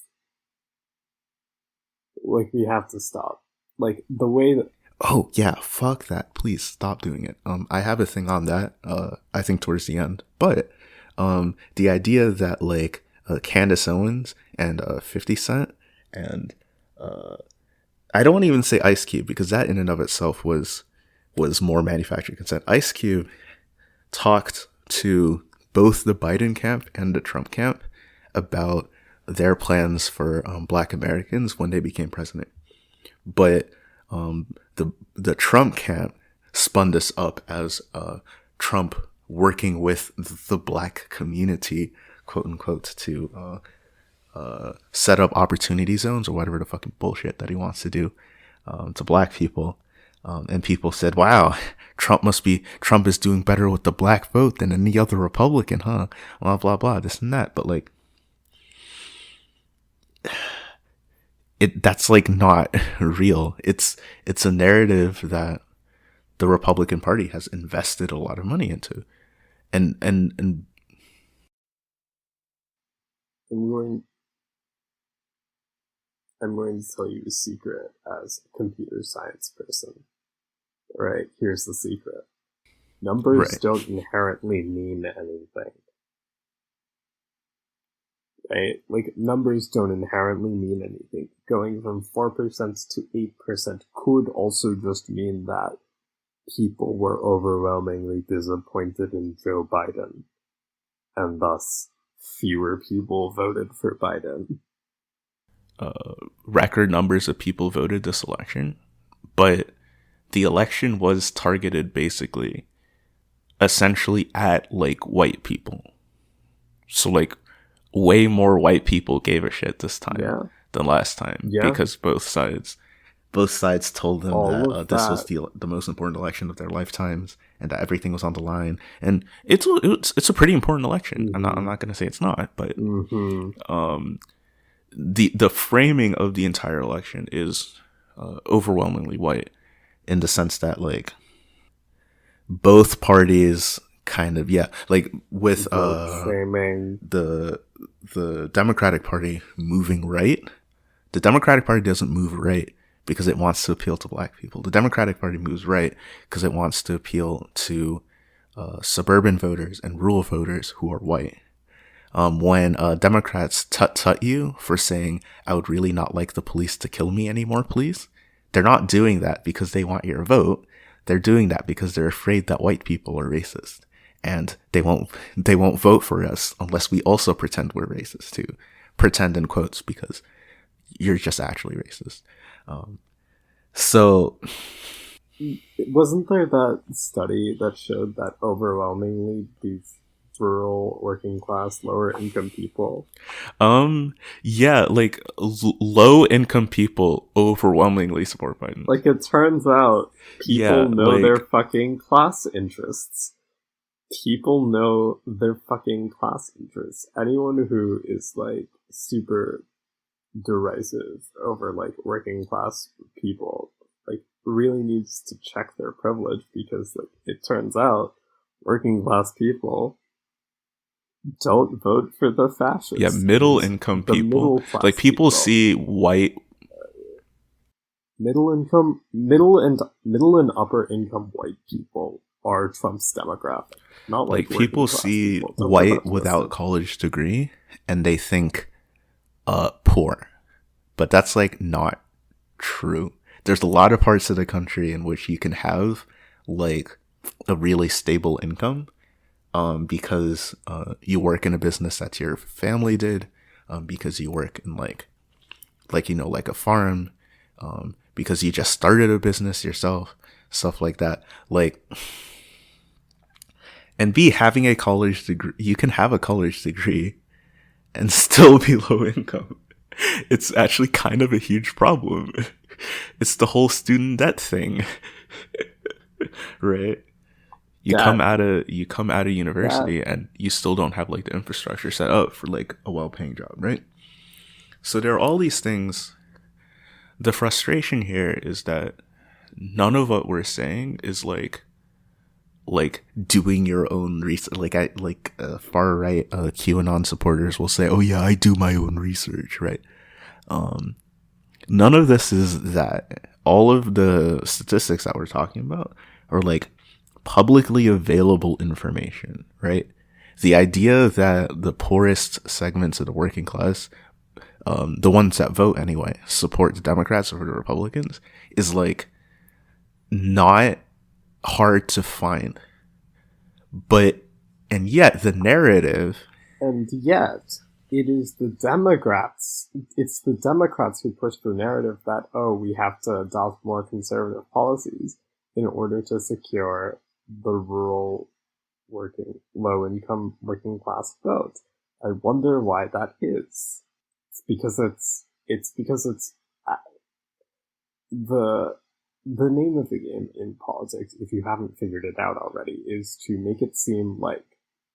Speaker 2: We have to stop. The way that
Speaker 1: oh, yeah, fuck that. Please stop doing it. I have a thing on that, I think towards the end. But the idea that, Candace Owens and 50 Cent and I don't want to even say Ice Cube, because that in and of itself was more manufactured consent. Ice Cube talked to both the Biden camp and the Trump camp about their plans for Black Americans when they became president. But the Trump camp spun this up as Trump working with the Black community, quote unquote, to set up opportunity zones or whatever the fucking bullshit that he wants to do to Black people. And people said, wow, Trump is doing better with the Black vote than any other Republican, huh? Blah, blah, blah, this and that. But like, that's like not real. It's a narrative that the Republican Party has invested a lot of money into. And
Speaker 2: I'm going to tell you a secret as a computer science person. Right, here's the secret. Numbers don't inherently mean anything. Right? Like, numbers don't inherently mean anything. Going from 4% to 8% could also just mean that people were overwhelmingly disappointed in Joe Biden, and thus fewer people voted for Biden.
Speaker 1: Record numbers of people voted this election, but the election was targeted basically essentially at like white people. So like way more white people gave a shit this time than last time because both sides told them that this was the most important election of their lifetimes and that everything was on the line. And it's a pretty important election. Mm-hmm. I'm not going to say it's not, but the framing of the entire election is overwhelmingly white, in the sense that like both parties kind of like with
Speaker 2: framing
Speaker 1: the Democratic Party moving right. The Democratic Party doesn't move right because it wants to appeal to Black people. The Democratic Party moves right because it wants to appeal to suburban voters and rural voters who are white. When Democrats tut you for saying, I would really not like the police to kill me anymore, please. They're not doing that because they want your vote. They're doing that because they're afraid that white people are racist. And they won't vote for us unless we also pretend we're racist too. Pretend in quotes, because you're just actually racist. So
Speaker 2: wasn't there that study that showed that overwhelmingly these rural, working class, lower income people,
Speaker 1: like low income people overwhelmingly support Biden?
Speaker 2: Like, it turns out people know their fucking class interests. People know their fucking class interests. Anyone who is like super derisive over like working class people like really needs to check their privilege, because like it turns out working class people don't vote for the fascists.
Speaker 1: Yeah, middle income people. Like people see white
Speaker 2: middle and upper income white people are Trump's demographic. Not
Speaker 1: like people see white without college degree and they think poor. But that's like not true. There's a lot of parts of the country in which you can have like a really stable income because you work in a business that your family did, because you work in like a farm, because you just started a business yourself, stuff like that. Like, and having a college degree, you can have a college degree and still be low income. It's actually kind of a huge problem. It's the whole student debt thing, right? You come out of university and you still don't have like the infrastructure set up for like a well-paying job, right? So there are all these things. The frustration here is that none of what we're saying is like doing your own research. Like far right QAnon supporters will say, "Oh yeah, I do my own research," right? None of this is that. All of the statistics that we're talking about are like publicly available information, right? The idea that the poorest segments of the working class, the ones that vote anyway, support the Democrats over the Republicans is like not hard to find. But And yet the narrative,
Speaker 2: And yet, it is the Democrats. It's the Democrats who push the narrative that, oh, we have to adopt more conservative policies in order to secure the rural low-income working class vote. I wonder why that is. It's because the name of the game in politics, if you haven't figured it out already, is to make it seem like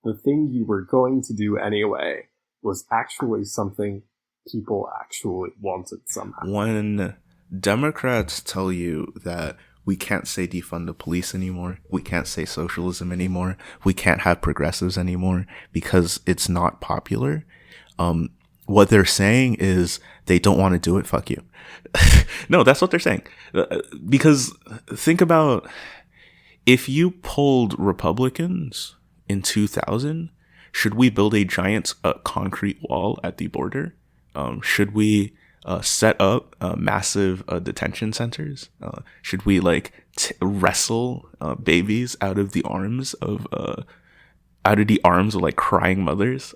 Speaker 2: the thing you were going to do anyway was actually something people actually wanted somehow.
Speaker 1: when Democrats tell you that we can't say defund the police anymore, we can't say socialism anymore, we can't have progressives anymore because it's not popular, what they're saying is they don't want to do it, fuck you. No, that's what they're saying. Because think about, if you polled Republicans in 2000, should we build a giant concrete wall at the border? Should we set up massive detention centers? Should we wrestle babies out of the arms of like crying mothers?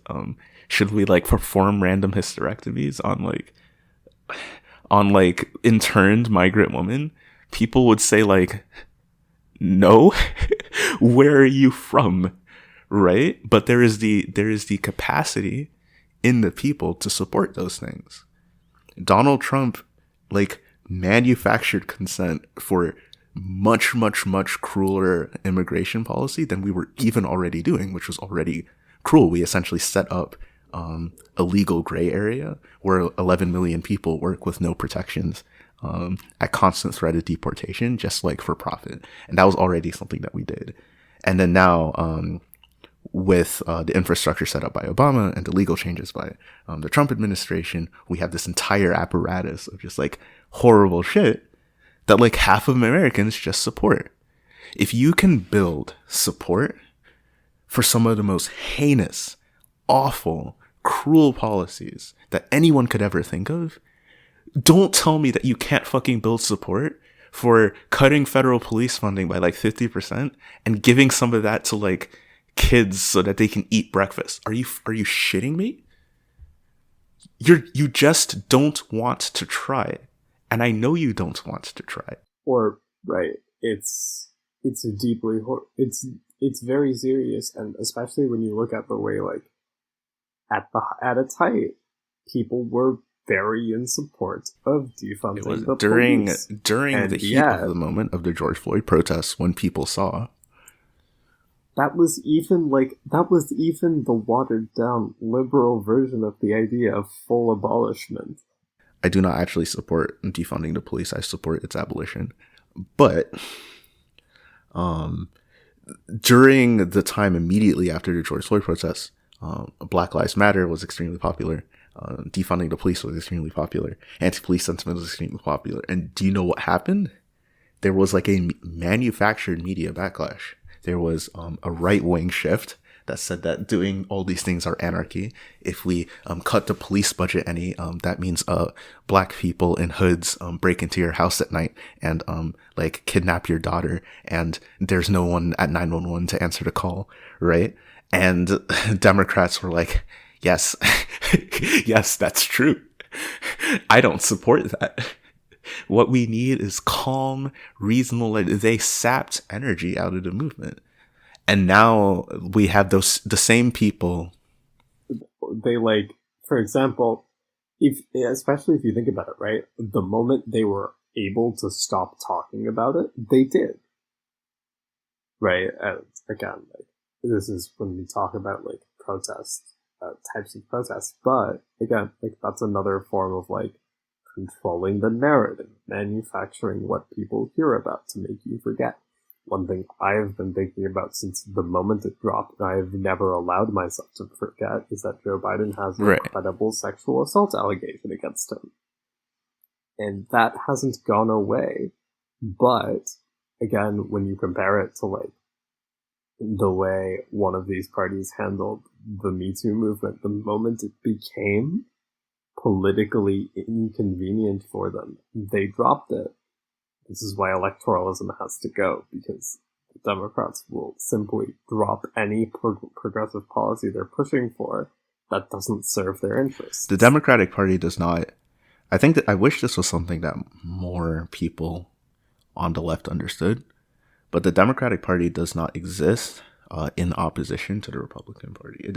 Speaker 1: Should we perform random hysterectomies on interned migrant women? People would say no. Where are you from? Right? But there is the capacity in the people to support those things. Donald Trump manufactured consent for much, much, much crueler immigration policy than we were even already doing, which was already cruel. We essentially set up a legal gray area where 11 million people work with no protections, at constant threat of deportation, just for profit. And that was already something that we did. And then now, with the infrastructure set up by Obama and the legal changes by the Trump administration, we have this entire apparatus of just horrible shit that half of Americans just support. If you can build support for some of the most heinous, awful, cruel policies that anyone could ever think of, don't tell me that you can't fucking build support for cutting federal police funding by 50% and giving some of that to kids so that they can eat breakfast. Are you shitting me? You just don't want to try. And I know you don't want to try.
Speaker 2: Or right, it's a deeply it's very serious, and especially when you look at the way at its height, people were very in support of defunding
Speaker 1: it was
Speaker 2: the
Speaker 1: during
Speaker 2: police.
Speaker 1: the heat of the moment of the George Floyd protests, when people saw
Speaker 2: that was even the watered down liberal version of the idea of full abolishment.
Speaker 1: I do not actually support defunding the police. I support its abolition. But during the time immediately after the George Floyd protests, Black Lives Matter was extremely popular. Defunding the police was extremely popular. Anti-police sentiment was extremely popular. And do you know what happened? There was a manufactured media backlash. There was a right-wing shift that said that doing all these things are anarchy. If we cut the police budget any, that means black people in hoods break into your house at night and kidnap your daughter, and there's no one at 911 to answer the call, right? And Democrats were like, yes, yes, that's true. I don't support that. What we need is calm, reasonable. They sapped energy out of the movement. And now we have the same people.
Speaker 2: They for example, especially if you think about it, right? The moment they were able to stop talking about it, they did. Right? And again, this is when we talk about protest types of protests. But again, that's another form of controlling the narrative, manufacturing what people hear about to make you forget. One thing I have been thinking about since the moment it dropped, and I have never allowed myself to forget, is that Joe Biden has an incredible sexual assault allegation against him. And that hasn't gone away. But, again, when you compare it to, the way one of these parties handled the Me Too movement, the moment it became politically inconvenient for them, they dropped it. This is why electoralism has to go, because Democrats will simply drop any progressive policy they're pushing for that doesn't serve their interests.
Speaker 1: The Democratic Party does not. I think that I wish this was something that more people on the left understood, but the Democratic Party does not exist in opposition to the Republican Party.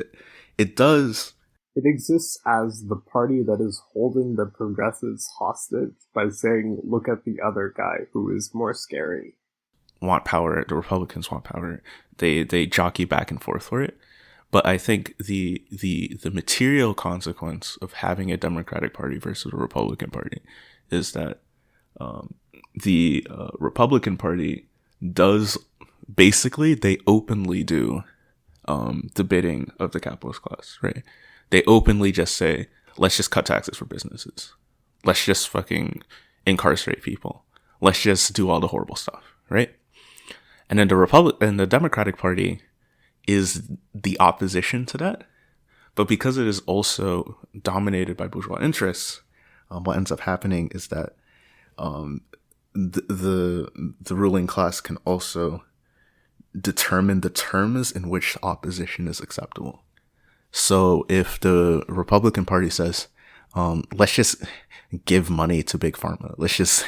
Speaker 1: It does.
Speaker 2: It exists as the party that is holding the progressives hostage by saying, look at the other guy who is more scary.
Speaker 1: Want power. The Republicans want power. They jockey back and forth for it. But I think the material consequence of having a Democratic Party versus a Republican Party is that the Republican Party does basically, they openly do the bidding of the capitalist class, right? They openly just say, let's just cut taxes for businesses. Let's just fucking incarcerate people. Let's just do all the horrible stuff, right? And then the Democratic Party is the opposition to that. But because it is also dominated by bourgeois interests, what ends up happening is that the ruling class can also determine the terms in which opposition is acceptable. So if the Republican Party says, let's just give money to Big Pharma, let's just,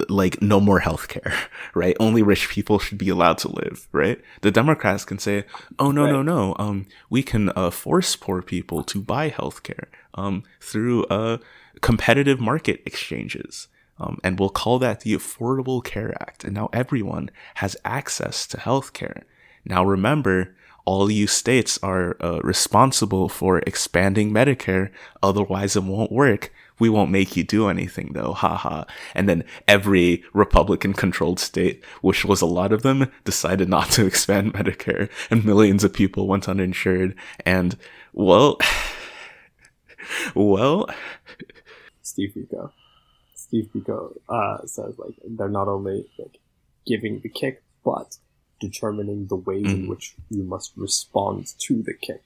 Speaker 1: like, no more healthcare, right? Only rich people should be allowed to live, right? The Democrats can say, oh, no. We can force poor people to buy healthcare through competitive market exchanges. And we'll call that the Affordable Care Act. And now everyone has access to healthcare. Now remember, all you states are responsible for expanding Medicare. Otherwise, it won't work. We won't make you do anything, though. Haha. And then every Republican-controlled state, which was a lot of them, decided not to expand Medicare. And millions of people went uninsured. And, well...
Speaker 2: Steve Biko says, like, they're not only, like, giving the kick, but determining the ways in which you must respond to the kick.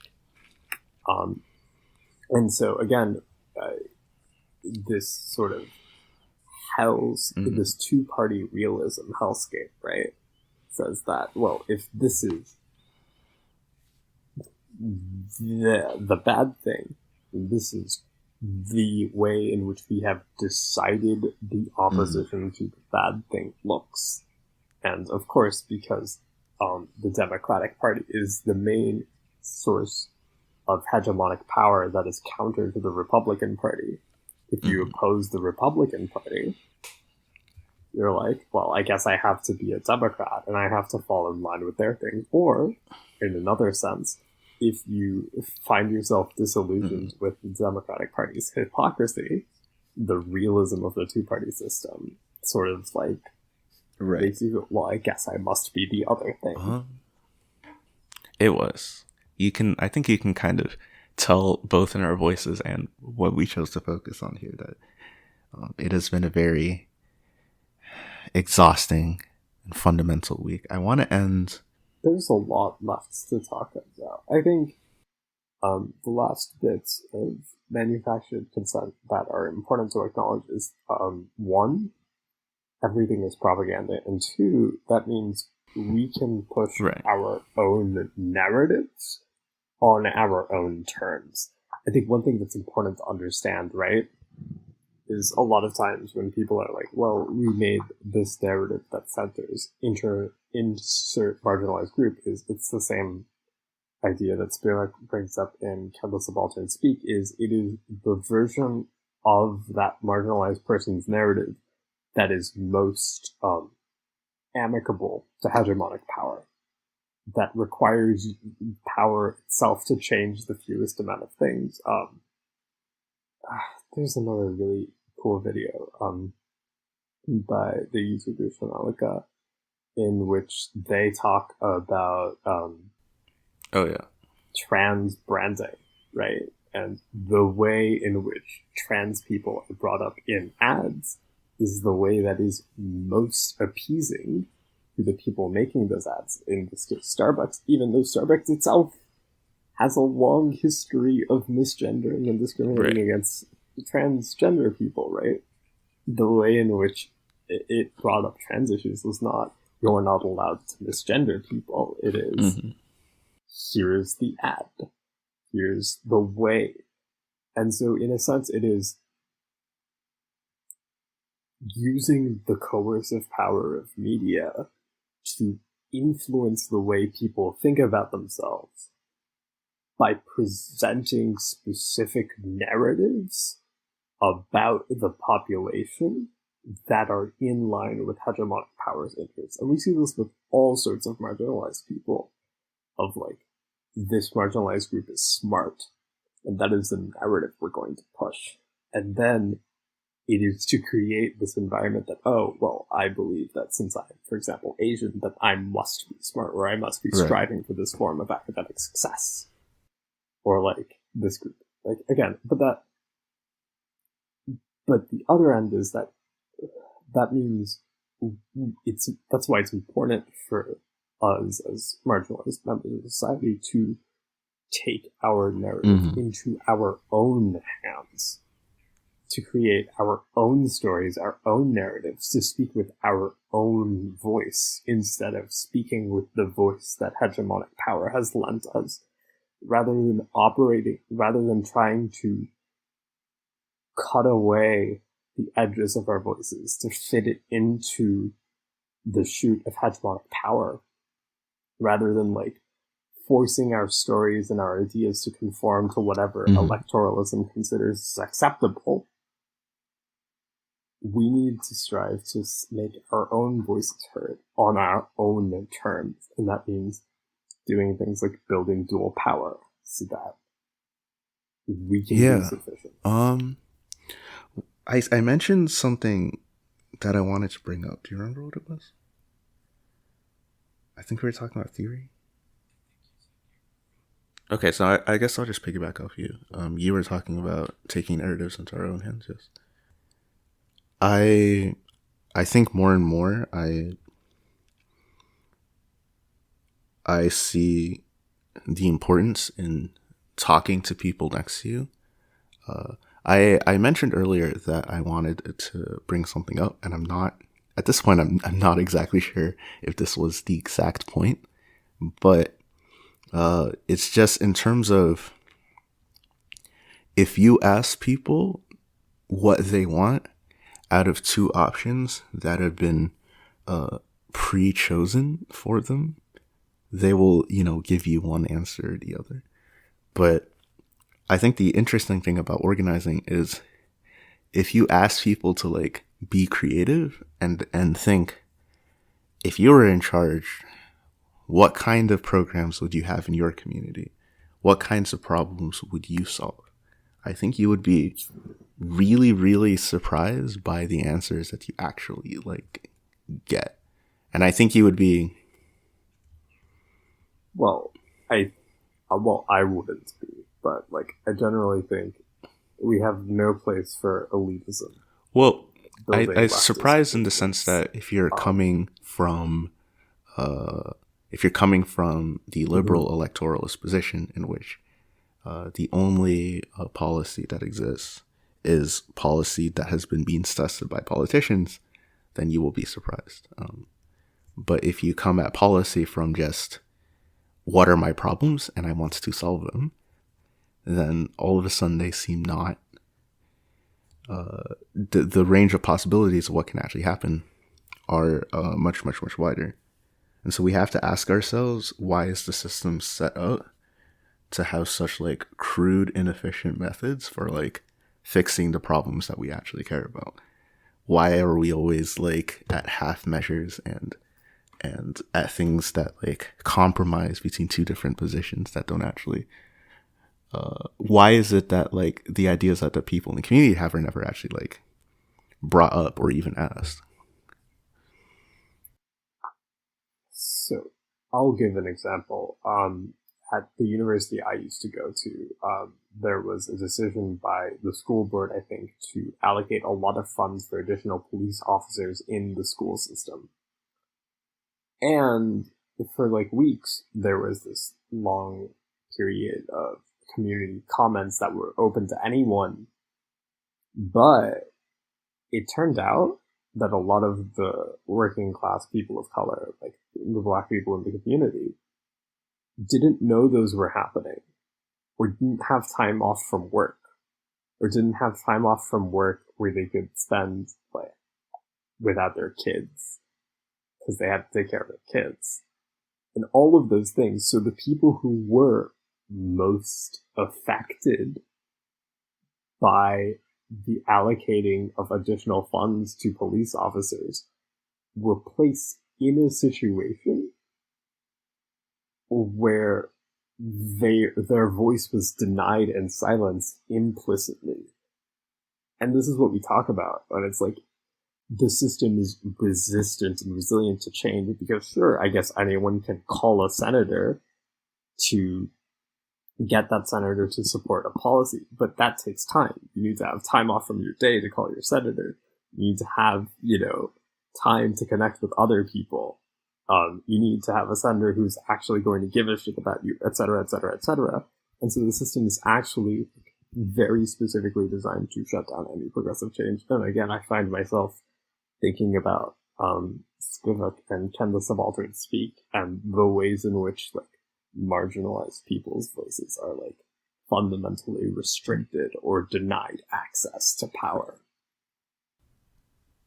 Speaker 2: And so, again, this sort of this two-party realism hellscape, right, says that, well, if this is the bad thing, this is the way in which we have decided the opposition to the bad thing looks. And of course, because the Democratic Party is the main source of hegemonic power that is counter to the Republican Party, if you oppose the Republican Party, you're like, well, I guess I have to be a Democrat and I have to fall in line with their thing. Or, in another sense, if you find yourself disillusioned with the Democratic Party's hypocrisy, the realism of the two-party system sort of, like, makes you go, well, I guess I must be the other thing.
Speaker 1: It was. I think you can kind of tell both in our voices and what we chose to focus on here that it has been a very exhausting and fundamental week. I want to end...
Speaker 2: There's a lot left to talk about. I think the last bits of manufactured consent that are important to acknowledge is, one, everything is propaganda, and two, that means we can push our own narratives on our own terms. I think one thing that's important to understand, right, is a lot of times when people are like, well, we made this narrative that centers insert marginalized group, it's the same idea that Spivak brings up in Kendall Subaltern Speak, is it is the version of that marginalized person's narrative that is most amicable to hegemonic power, that requires power itself to change the fewest amount of things. There's another really cool video by the YouTuber Shanalika in which they talk about trans branding, right? And the way in which trans people are brought up in ads is the way that is most appeasing to the people making those ads, in this case Starbucks, even though Starbucks itself has a long history of misgendering and discriminating against transgender people, right? The way in which it brought up trans issues was not, you're not allowed to misgender people. It is, here's the ad, here's the way. And so in a sense, it is using the coercive power of media to influence the way people think about themselves by presenting specific narratives about the population that are in line with hegemonic power's interests. And we see this with all sorts of marginalized people, of like, this marginalized group is smart, and that is the narrative we're going to push. And then it is to create this environment that, oh, well, I believe that since I'm, for example, Asian, that I must be smart, or I must be striving for this form of academic success. Or like this group. Like, again, but the other end is that means that's why it's important for us as marginalized members of society to take our narrative into our own hands, to create our own stories, our own narratives, to speak with our own voice instead of speaking with the voice that hegemonic power has lent us, rather than trying to cut away the edges of our voices to fit it into the chute of hegemonic power, rather than like forcing our stories and our ideas to conform to whatever electoralism considers acceptable. We need to strive to make our own voices heard on our own terms, and that means doing things like building dual power so that we can be sufficient.
Speaker 1: I mentioned something that I wanted to bring up. Do you remember what it was? I think we were talking about theory. Okay, so I guess I'll just piggyback off you. You were talking about taking narratives into our own hands. Yes. I think more and more I see the importance in talking to people next to you. I mentioned earlier that I wanted to bring something up, and I'm not at this point. I'm not exactly sure if this was the exact point, but it's just in terms of if you ask people what they want out of two options that have been pre-chosen for them, they will, give you one answer or the other. But I think the interesting thing about organizing is if you ask people to like be creative and think, if you were in charge, what kind of programs would you have in your community? What kinds of problems would you solve? I think you would be really, really surprised by the answers that you actually like get. And I think you would be.
Speaker 2: Well, I wouldn't be, but like I generally think we have no place for elitism.
Speaker 1: Well, I'm surprised in the sense that if you're coming from the liberal electoralist position in which the only policy that exists is policy that has been being tested by politicians, then you will be surprised. But if you come at policy from just what are my problems and I want to solve them, then all of a sudden they seem not the range of possibilities of what can actually happen are much, much, much wider. And so we have to ask ourselves, why is the system set up to have such like crude, inefficient methods for like fixing the problems that we actually care about? Why are we always like at half measures and at things that like compromise between two different positions that don't actually why is it that like the ideas that the people in the community have are never actually like brought up or even asked?
Speaker 2: So I'll give an example. At the university I used to go to, there was a decision by the school board, I think, to allocate a lot of funds for additional police officers in the school system. And for like weeks, there was this long period of community comments that were open to anyone. But it turned out that a lot of the working class people of color, like the black people in the community, didn't know those were happening, or didn't have time off from work, or didn't have time off from work where they could spend like without their kids because they had to take care of their kids. And all of those things. So the people who were most affected by the allocating of additional funds to police officers were placed in a situation where their voice was denied and silenced implicitly. And this is what we talk about, and it's like the system is resistant and resilient to change because, sure, I guess anyone can call a senator to get that senator to support a policy, but that takes time. You need to have time off from your day to call your senator. You need to have, time to connect with other people. You need to have a senator who's actually going to give a shit about you, et cetera, et cetera, et cetera. And so the system is actually very specifically designed to shut down any progressive change. And again, I find myself thinking about Spivak and Can the Subaltern Speak and the ways in which marginalized people's voices are fundamentally restricted or denied access to power.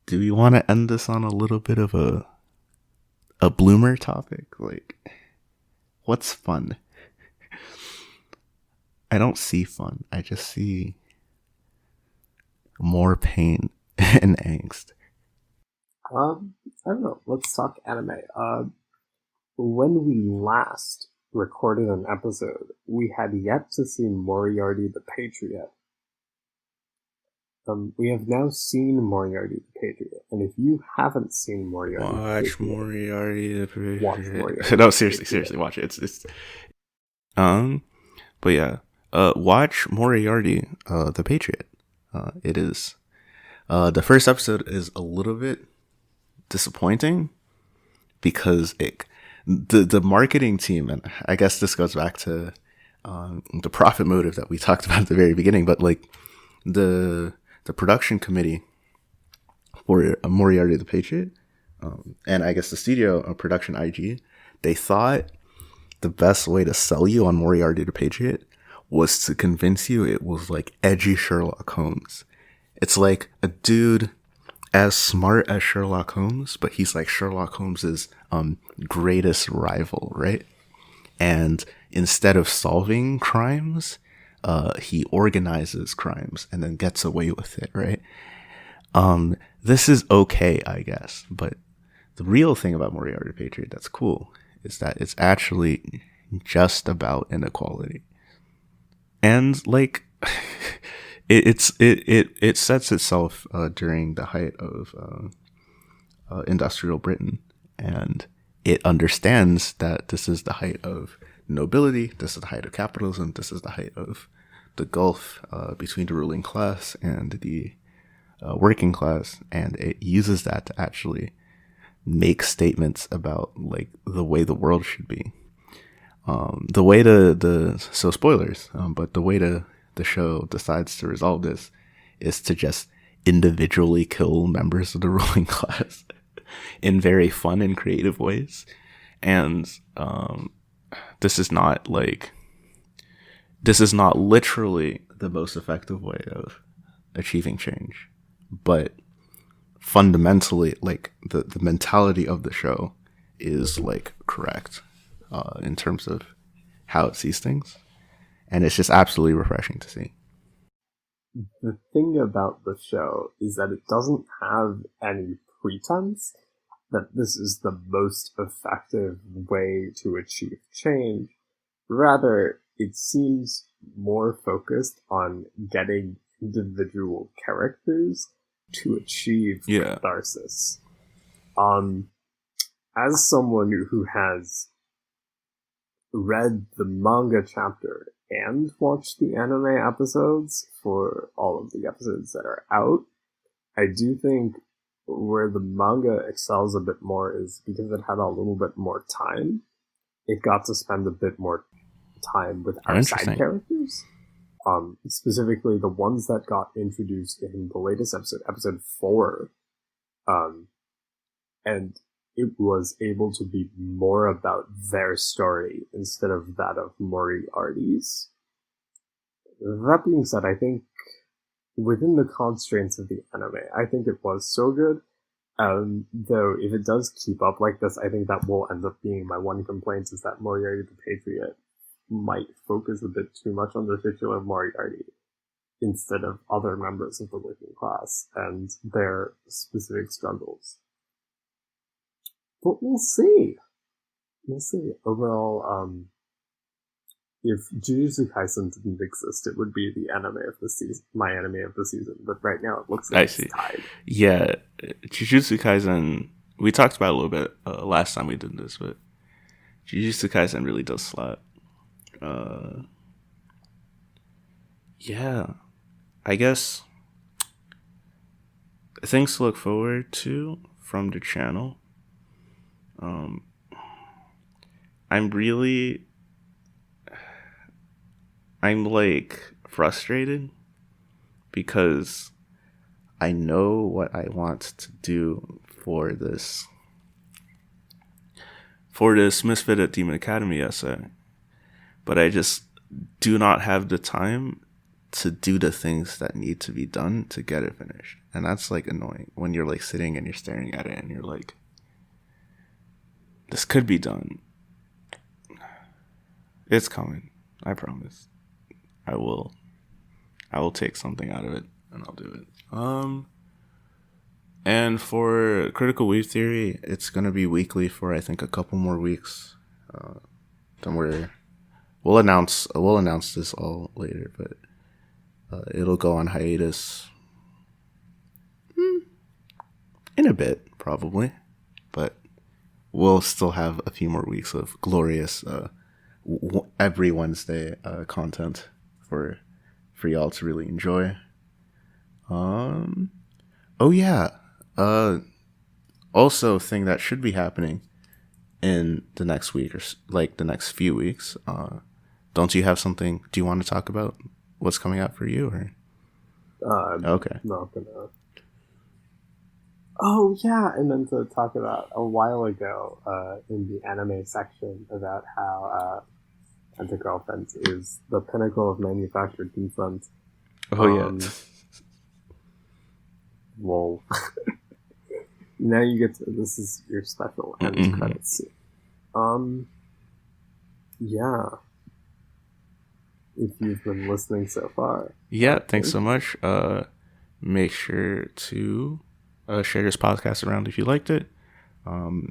Speaker 1: Do we want to end this on a little bit of a bloomer topic? What's fun? I don't see fun. I just see more pain and angst.
Speaker 2: I don't know. Let's talk anime. When we last recorded an episode, we had yet to see Moriarty the Patriot. We have now seen Moriarty the Patriot, and if you haven't seen Moriarty,
Speaker 1: watch Moriarty the Patriot.
Speaker 2: Watch Moriarty.
Speaker 1: No, seriously, watch it. It's but yeah, watch Moriarty the Patriot. It is the first episode is a little bit disappointing because the marketing team, and I guess this goes back to the profit motive that we talked about at the very beginning, but the production committee for Moriarty the Patriot, and I guess the studio production IG, they thought the best way to sell you on Moriarty the Patriot was to convince you it was edgy Sherlock Holmes. It's like a dude as smart as Sherlock Holmes, but he's Sherlock Holmes's greatest rival, right? And instead of solving crimes, he organizes crimes and then gets away with it, right? This is okay, I guess, but the real thing about Moriarty the Patriot that's cool is that it's actually just about inequality. And it sets itself during the height of industrial Britain, and it understands that this is the height of nobility, this is the height of capitalism, this is the height of the gulf between the ruling class and the working class, and it uses that to actually make statements about the way the world should be. The way so spoilers, but the way the show decides to resolve this is to just individually kill members of the ruling class in very fun and creative ways. And this is not literally the most effective way of achieving change, but fundamentally the mentality of the show is correct in terms of how it sees things, and it's just absolutely refreshing to see.
Speaker 2: The thing about the show is that it doesn't have any pretense that this is the most effective way to achieve change. Rather, it seems more focused on getting individual characters to achieve catharsis. As someone who has read the manga chapter and watched the anime episodes for all of the episodes that are out, I do think where the manga excels a bit more is because it had a little bit more time. It got to spend a bit more time with our side characters. Specifically the ones that got introduced in the latest episode 4, And it was able to be more about their story instead of that of Moriarty's. That being said, I think within the constraints of the anime, I think it was so good. Though if it does keep up like this, I think that will end up being my one complaint, is that Moriarty the Patriot might focus a bit too much on the titular Moriarty instead of other members of the working class and their specific struggles. But we'll see. We'll see. Overall, if Jujutsu Kaisen didn't exist, it would be the anime of the season, my anime of the season. But right now, it looks like it's tied.
Speaker 1: Yeah, Jujutsu Kaisen. We talked about it a little bit last time we did this, but Jujutsu Kaisen really does slap. Yeah, I guess things to look forward to from the channel. I'm like frustrated because I know what I want to do for this Misfit at Demon Academy essay, but I just do not have the time to do the things that need to be done to get it finished. And that's like annoying when you're like sitting and you're staring at it and you're like, this could be done. It's coming. I promise. I will take something out of it and I'll do it. And for Critical Weeb Theory, it's gonna be weekly for I think a couple more weeks. Then we'll announce this all later, but it'll go on hiatus in a bit probably, but we'll still have a few more weeks of glorious every Wednesday content for y'all to really enjoy. Oh yeah. Also, thing that should be happening in the next week or like the next few weeks. Don't you have something? Do you want to talk about what's coming out for you? Or okay.
Speaker 2: Not gonna. Oh yeah, and then to talk about a while ago in the anime section about how Anti-Girlfriend is the pinnacle of manufactured defense.
Speaker 1: Oh yeah.
Speaker 2: Lol. Now you get to, this is your special end credits. Yeah. If you've been listening so far.
Speaker 1: Yeah, thanks so much. Make sure to share this podcast around if you liked it.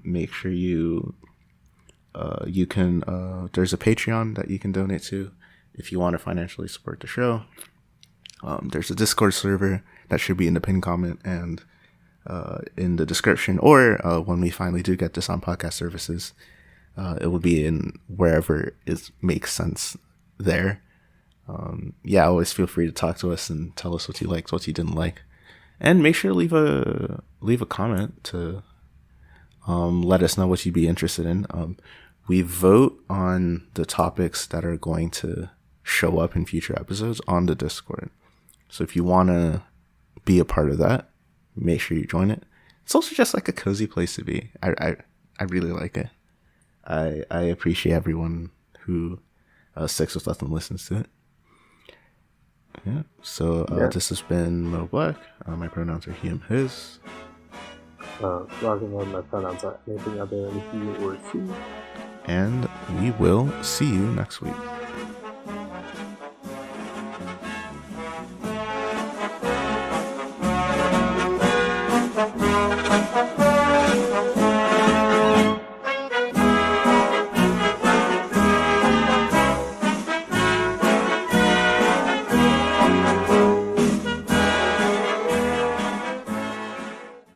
Speaker 1: Make sure you can there's a Patreon that you can donate to if you want to financially support the show. There's a Discord server that should be in the pinned comment and in the description, or when we finally do get this on podcast services, it will be in wherever it makes sense there. Yeah, always feel free to talk to us and tell us what you liked, what you didn't like, and make sure to leave a comment to let us know what you'd be interested in. We vote on the topics that are going to show up in future episodes on the Discord. So if you want to be a part of that, make sure you join it. It's also just like a cozy place to be. I really like it. I appreciate everyone who sticks with us and listens to it. Yeah. So this has been Mo Black. My pronouns are he, him, his.
Speaker 2: My pronouns are anything other than he or she.
Speaker 1: And we will see you next week.